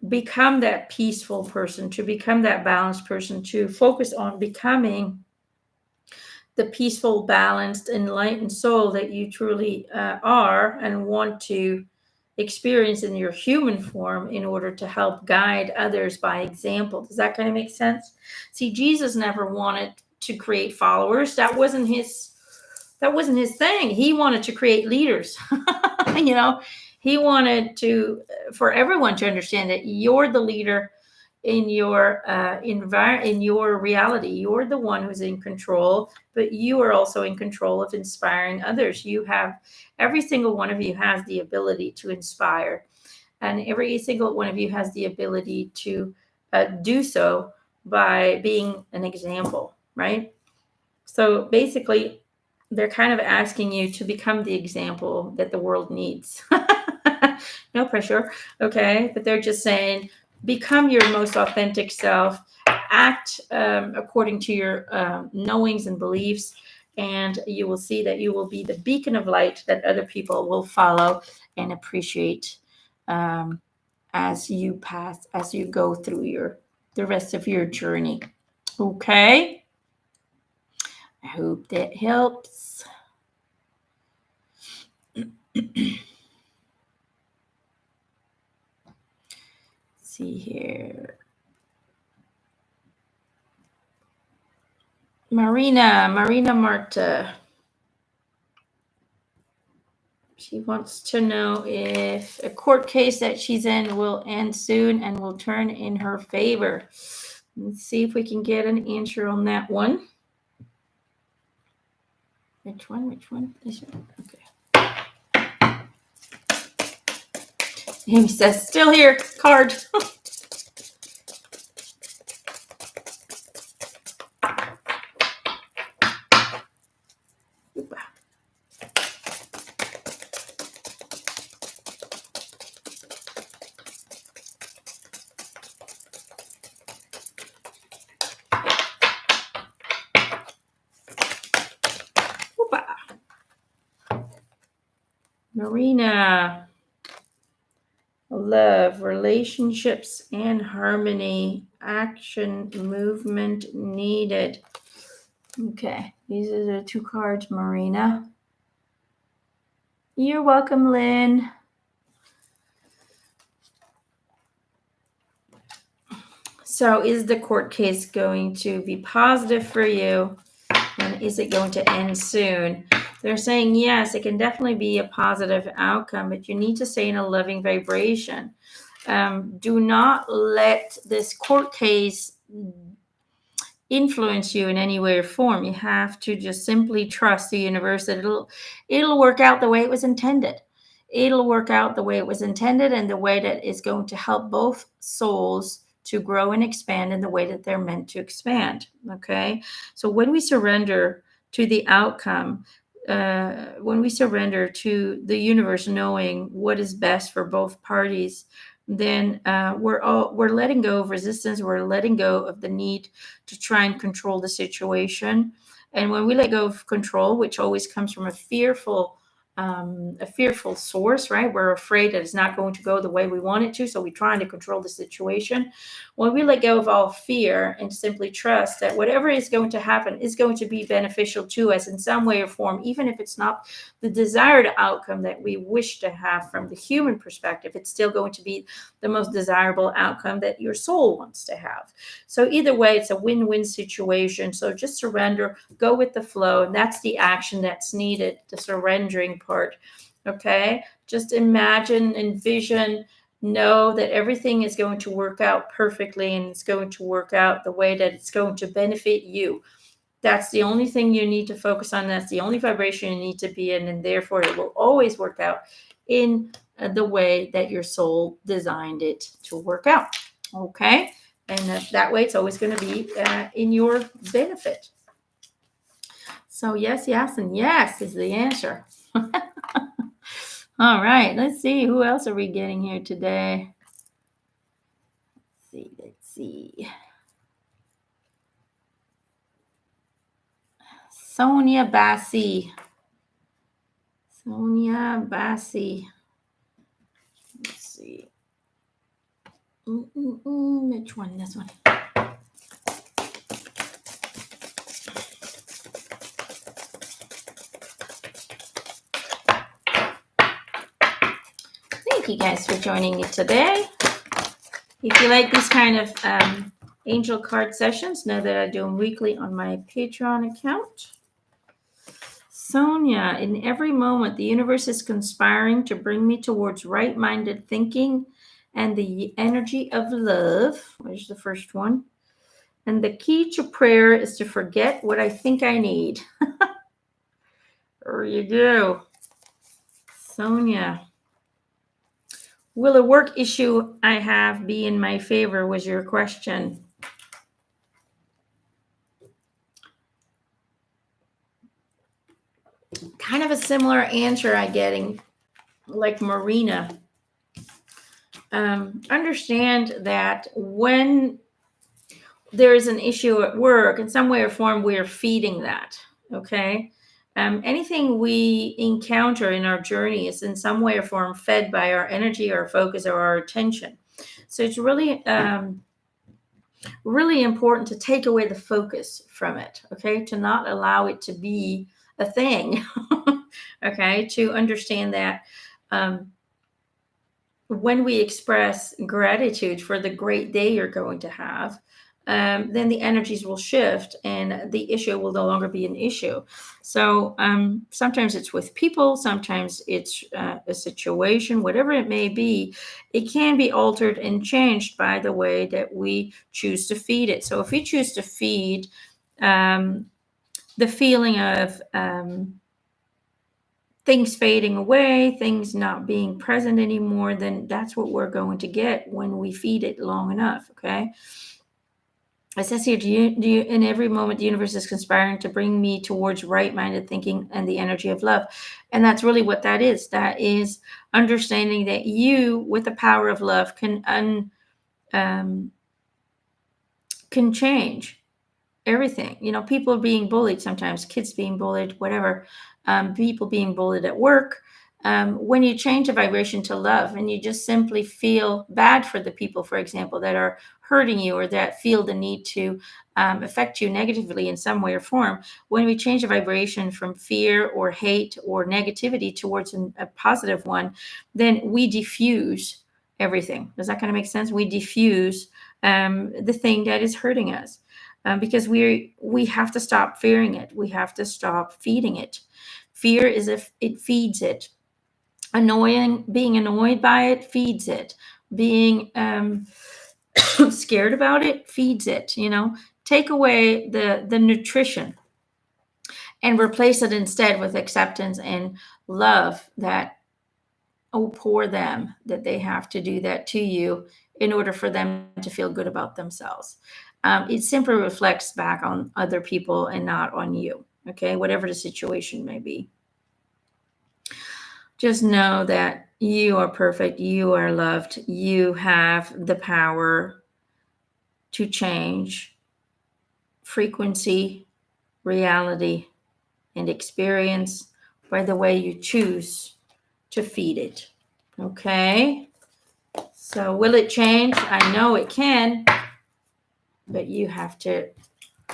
become that peaceful person, to become that balanced person, to focus on becoming the peaceful, balanced, enlightened soul that you truly are and want to experience in your human form in order to help guide others by example. Does that kind of make sense? See, Jesus never wanted to create followers. That wasn't his thing. He wanted to create leaders. He wanted for everyone to understand that you're the leader in your in your reality. You're the one who's in control, but you are also in control of inspiring others. Every single one of you has the ability to inspire, and every single one of you has the ability to do so by being an example, right? So basically, they're kind of asking you to become the example that the world needs. No pressure, okay? But they're just saying, become your most authentic self, act according to your knowings and beliefs, and you will see that you will be the beacon of light that other people will follow and appreciate as you go through the rest of your journey. Okay? I hope that helps. see here. Marina Marta. She wants to know if a court case that she's in will end soon and will turn in her favor. Let's see if we can get an answer on that one. Which one? This one? Okay. Amy says, still here, card. Marina, love, relationships, and harmony, action, movement needed. Okay, these are the two cards, Marina. You're welcome, Lynn. So is the court case going to be positive for you? And is it going to end soon? They're saying, yes, it can definitely be a positive outcome, but you need to stay in a loving vibration. Do not let this court case influence you in any way or form. You have to just simply trust the universe that it'll work out the way it was intended. It'll work out the way it was intended and the way that is going to help both souls to grow and expand in the way that they're meant to expand. Okay. So when we surrender to the outcome, when we surrender to the universe, knowing what is best for both parties, then we're letting go of resistance. We're letting go of the need to try and control the situation. And when we let go of control, which always comes from a fearful source, right? We're afraid that it's not going to go the way we want it to, so we're trying to control the situation. When we let go of all fear and simply trust that whatever is going to happen is going to be beneficial to us in some way or form, even if it's not the desired outcome that we wish to have from the human perspective, it's still going to be the most desirable outcome that your soul wants to have. So either way, it's a win-win situation. So just surrender, go with the flow, and that's the action that's needed, the surrendering part. Okay, just imagine, envision, know that everything is going to work out perfectly, and it's going to work out the way that it's going to benefit you. That's the only thing you need to focus on. That's the only vibration you need to be in, and therefore it will always work out in the way that your soul designed it to work out. Okay, and that way it's always going to be in your benefit. So yes, and yes is the answer. All right, let's see. Who else are we getting here today? Let's see. Sonia Bassi. Let's see. Which one? This one. Thank you guys for joining me today. If you like these kind of angel card sessions, know that I do them weekly on my Patreon account. Sonia, in every moment, the universe is conspiring to bring me towards right-minded thinking and the energy of love. There's the first one. And the key to prayer is to forget what I think I need. There you go. Sonia. Will a work issue I have be in my favor was your question. Kind of a similar answer I'm getting, like Marina. Understand that when there is an issue at work, in some way or form, we're feeding that, okay? Anything we encounter in our journey is in some way or form fed by our energy, our focus, or our attention. So it's really, really important to take away the focus from it, okay? To not allow it to be a thing, okay? To understand that when we express gratitude for the great day you're going to have, then the energies will shift and the issue will no longer be an issue. So sometimes it's with people, sometimes it's a situation, whatever it may be, it can be altered and changed by the way that we choose to feed it. So if we choose to feed um, the feeling of things fading away, things not being present anymore, then that's what we're going to get when we feed it long enough. Okay. It says here, do you, in every moment, the universe is conspiring to bring me towards right-minded thinking and the energy of love. And that's really what that is. That is understanding that you, with the power of love, um, can change everything. People are being bullied sometimes, kids being bullied, whatever, people being bullied at work. When you change a vibration to love and you just simply feel bad for the people, for example, that are hurting you or that feel the need to affect you negatively in some way or form, when we change a vibration from fear or hate or negativity towards a positive one, then we diffuse everything. Does that kind of make sense? We diffuse the thing that is hurting us. Because we have to stop fearing it. We have to stop feeding it. Fear is if it feeds it. Being annoyed by it feeds it. Being scared about it feeds it. Take away the nutrition and replace it instead with acceptance and love. That pour them that they have to do that to you in order for them to feel good about themselves. It simply reflects back on other people and not on you. Okay, whatever the situation may be. Just know that you are perfect, you are loved, you have the power to change frequency, reality, and experience by the way you choose to feed it. Okay? So will it change? I know it can, but you have to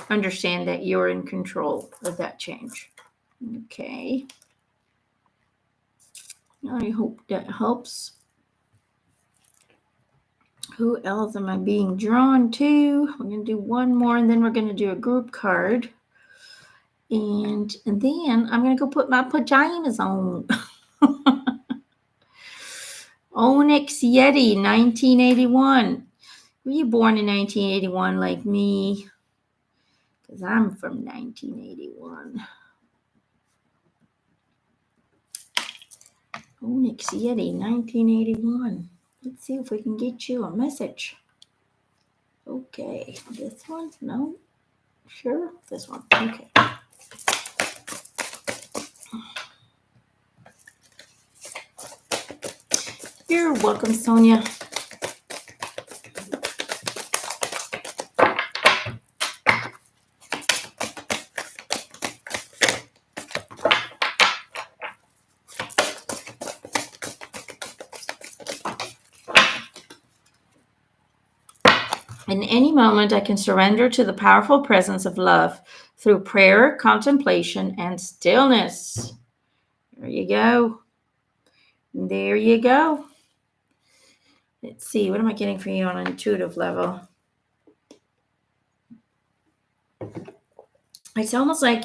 understand that you're in control of that change. Okay. I hope that helps. Who else am I being drawn to? We're going to do one more and then we're going to do a group card. And then I'm going to go put my pajamas on. Onyx Yeti, 1981. Were you born in 1981 like me? Because I'm from 1981. Onyx Yeti, 1981. Let's see if we can get you a message. Okay, this one? No? Sure? This one. Okay. You're welcome, Sonia. In any moment, I can surrender to the powerful presence of love through prayer, contemplation, and stillness. There you go. There you go. Let's see. What am I getting for you on an intuitive level? It's almost like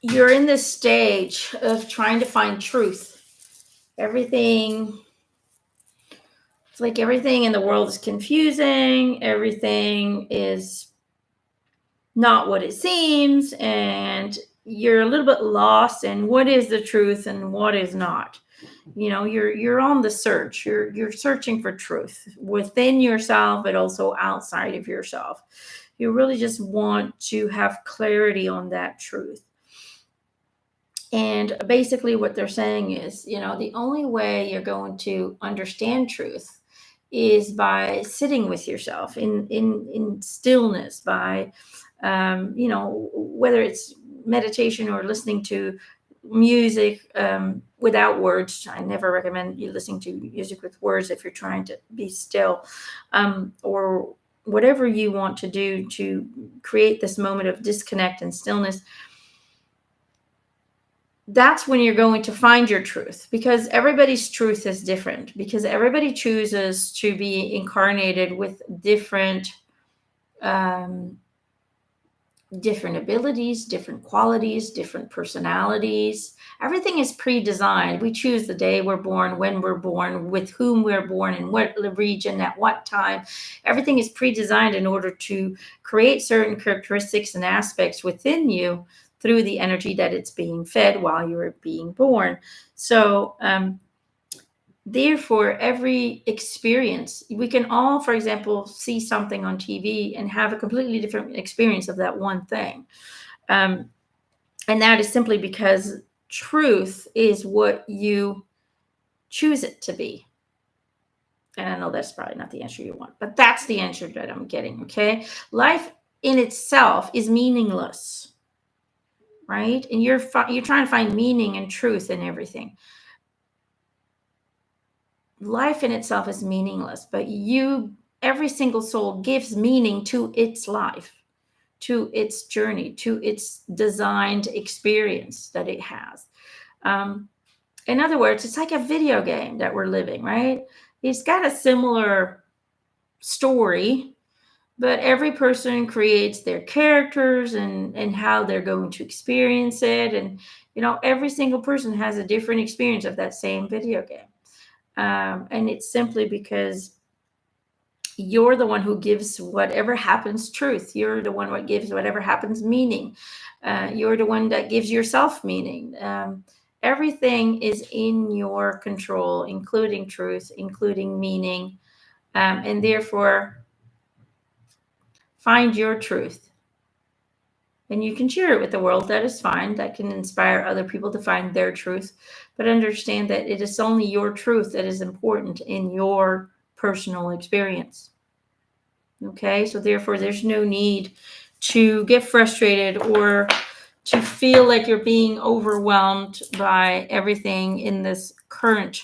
you're in this stage of trying to find truth. It's like everything in the world is confusing. Everything is not what it seems. And you're a little bit lost in what is the truth and what is not. You're on the search. You're searching for truth within yourself, but also outside of yourself. You really just want to have clarity on that truth. And basically what they're saying is, the only way you're going to understand truth is by sitting with yourself in stillness, by, whether it's meditation or listening to music without words. I never recommend you listening to music with words if you're trying to be still, or whatever you want to do to create this moment of disconnect and stillness. that's when you're going to find your truth, because everybody's truth is different, because everybody chooses to be incarnated with um, different abilities, different qualities, different personalities. Everything is pre-designed. We choose the day we're born, when we're born, with whom we're born, in what region, at what time. Everything is pre-designed in order to create certain characteristics and aspects within you through the energy that it's being fed while you're being born. So therefore, every experience, we can all, for example, see something on TV and have a completely different experience of that one thing. And that is simply because truth is what you choose it to be. And I know that's probably not the answer you want, but that's the answer that I'm getting. Okay. Life in itself is meaningless, right? And you're trying to find meaning and truth in everything. Life in itself is meaningless, but every single soul gives meaning to its life, to its journey, to its designed experience that it has. In other words, it's like a video game that we're living, right? It's got a similar story, but every person creates their characters and how they're going to experience it. And, every single person has a different experience of that same video game. And it's simply because you're the one who gives whatever happens truth. You're the one what gives whatever happens meaning. You're the one that gives yourself meaning. Everything is in your control, including truth, including meaning. And therefore, find your truth. And you can share it with the world. That is fine. That can inspire other people to find their truth. But understand that it is only your truth that is important in your personal experience. Okay? So therefore, there's no need to get frustrated or to feel like you're being overwhelmed by everything in this current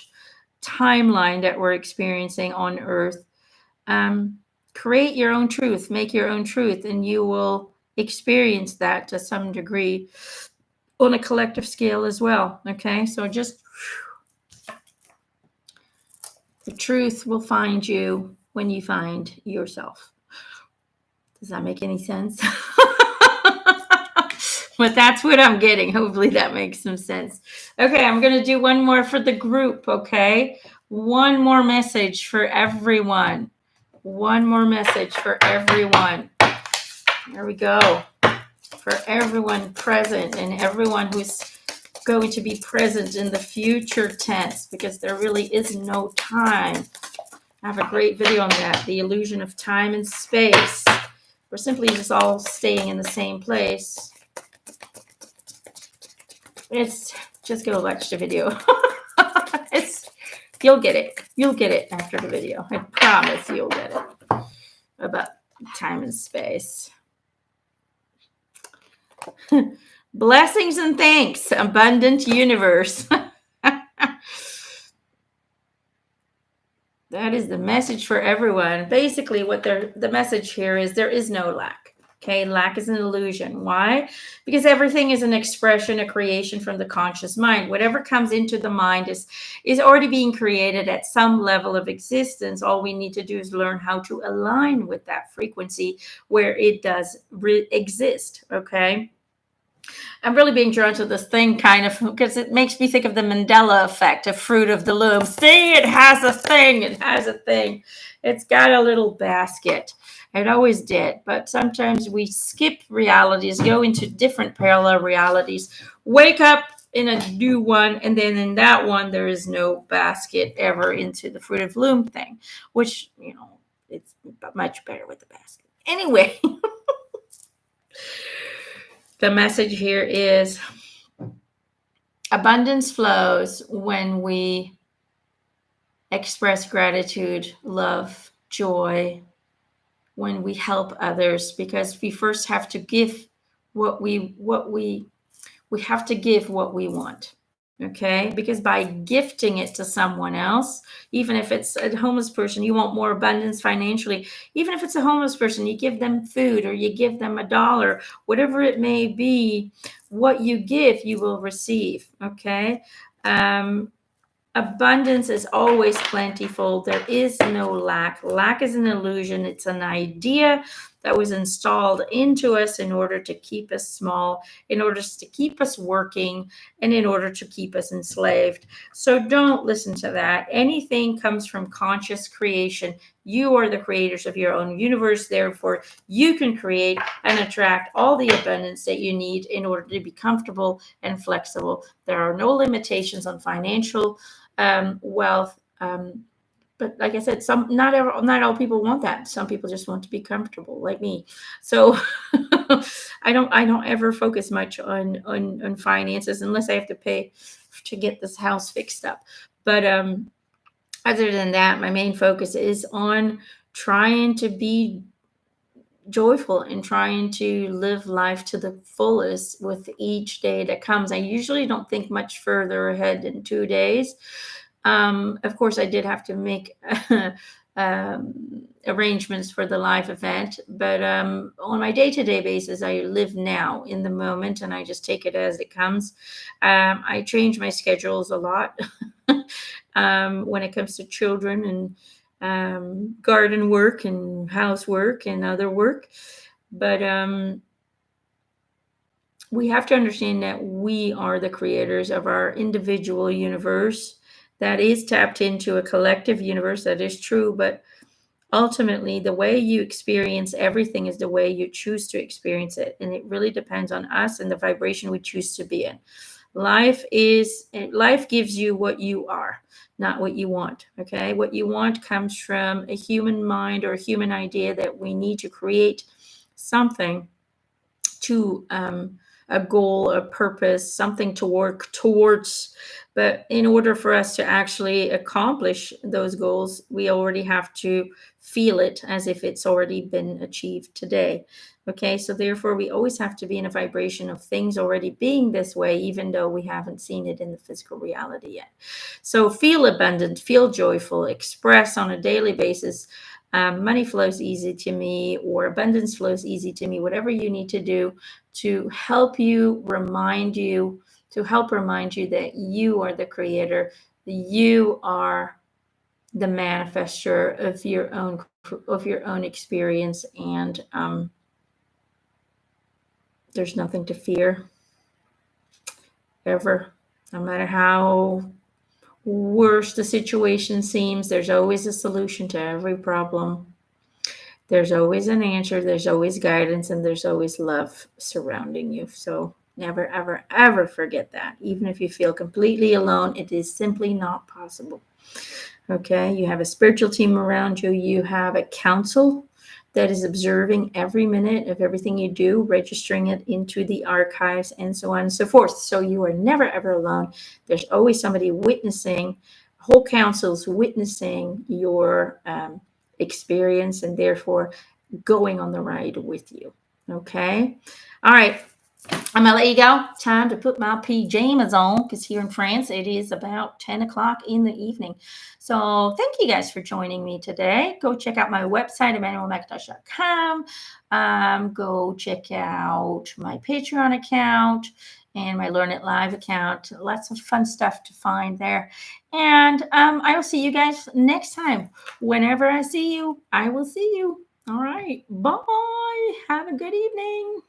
timeline that we're experiencing on Earth. Create your own truth. Make your own truth, and you will experience that to some degree on a collective scale as well. Okay, so just the truth will find you when you find yourself. Does that make any sense? But that's what I'm getting. Hopefully that makes some sense. Okay, I'm going to do one more for the group. Okay, one more message for everyone. One more message for everyone. There we go. For everyone present and everyone who's going to be present in the future tense, because there really is no time. I have a great video on that, the illusion of time and space. We're simply just all staying in the same place. It's just go watch the video. You'll get it. You'll get it after the video. I promise you'll get it about time and space. Blessings and thanks, abundant universe. That is the message for everyone. Basically, what the message here is, there is no lack. Okay, lack is an illusion. Why? Because everything is an expression, a creation from the conscious mind. Whatever comes into the mind is already being created at some level of existence. All we need to do is learn how to align with that frequency where it does exist. Okay. I'm really being drawn to this thing kind of because it makes me think of the Mandela effect, a fruit of the loom. See, it has a thing. It has a thing. It's got a little basket. It always did. But sometimes we skip realities, go into different parallel realities, wake up in a new one, and then in that one, there is no basket ever into the fruit of the loom thing, which, it's much better with the basket. Anyway. The message here is abundance flows when we express gratitude, love, joy, when we help others, because we first have to give we have to give what we want. Okay, because by gifting it to someone else, even if it's a homeless person, you want more abundance financially. Even if it's a homeless person, you give them food or you give them $1, whatever it may be. what you give, you will receive. Okay. Um, Abundance is always plentiful. There is no lack. Lack is an illusion. It's an idea that was installed into us in order to keep us small, in order to keep us working, and in order to keep us enslaved. So don't listen to that. Anything comes from conscious creation. You are the creators of your own universe. Therefore, you can create and attract all the abundance that you need in order to be comfortable and flexible. There are no limitations on financial wealth. But like I said, not all people want that. Some people just want to be comfortable, like me. So I don't ever focus much on finances unless I have to pay to get this house fixed up. But other than that, my main focus is on trying to be joyful and trying to live life to the fullest with each day that comes. I usually don't think much further ahead than 2 days. Of course, I did have to make arrangements for the live event, but on my day-to-day basis, I live now in the moment and I just take it as it comes. I change my schedules a lot when it comes to children and garden work and housework and other work. But we have to understand that we are the creators of our individual universe that is tapped into a collective universe. That is true, but ultimately the way you experience everything is the way you choose to experience it, and it really depends on us and the vibration we choose to be in. Life gives you what you are, not what you want. Okay, what you want comes from a human mind or a human idea that we need to create something to a goal, a purpose, something to work towards. But in order for us to actually accomplish those goals, we already have to feel it as if it's already been achieved today. Okay, so therefore, we always have to be in a vibration of things already being this way, even though we haven't seen it in the physical reality yet. So feel abundant, feel joyful, express on a daily basis. Money flows easy to me, or abundance flows easy to me, whatever you need to do to help you remind you, to help remind you that you are the creator, you are the manifester of your own experience, and there's nothing to fear ever. No matter how worse the situation seems, there's always a solution to every problem. There's always an answer, there's always guidance, and there's always love surrounding you. So never, ever, ever forget that. Even if you feel completely alone, it is simply not possible. Okay, you have a spiritual team around you, you have a council that is observing every minute of everything you do, registering it into the archives, and so on and so forth. So you are never, ever alone. There's always somebody witnessing, whole councils witnessing your experience, and therefore going on the ride with you. Okay. All right. I'm gonna let you go. Time to put my pajamas on because here in France it is about 10 o'clock in the evening. So thank you guys for joining me today. Go check out my website, EmanuelleMcIntosh.com. Go check out my Patreon account and my Learn It Live account. Lots of fun stuff to find there. And I will see you guys next time. Whenever I see you, I will see you. All right. Bye. Have a good evening.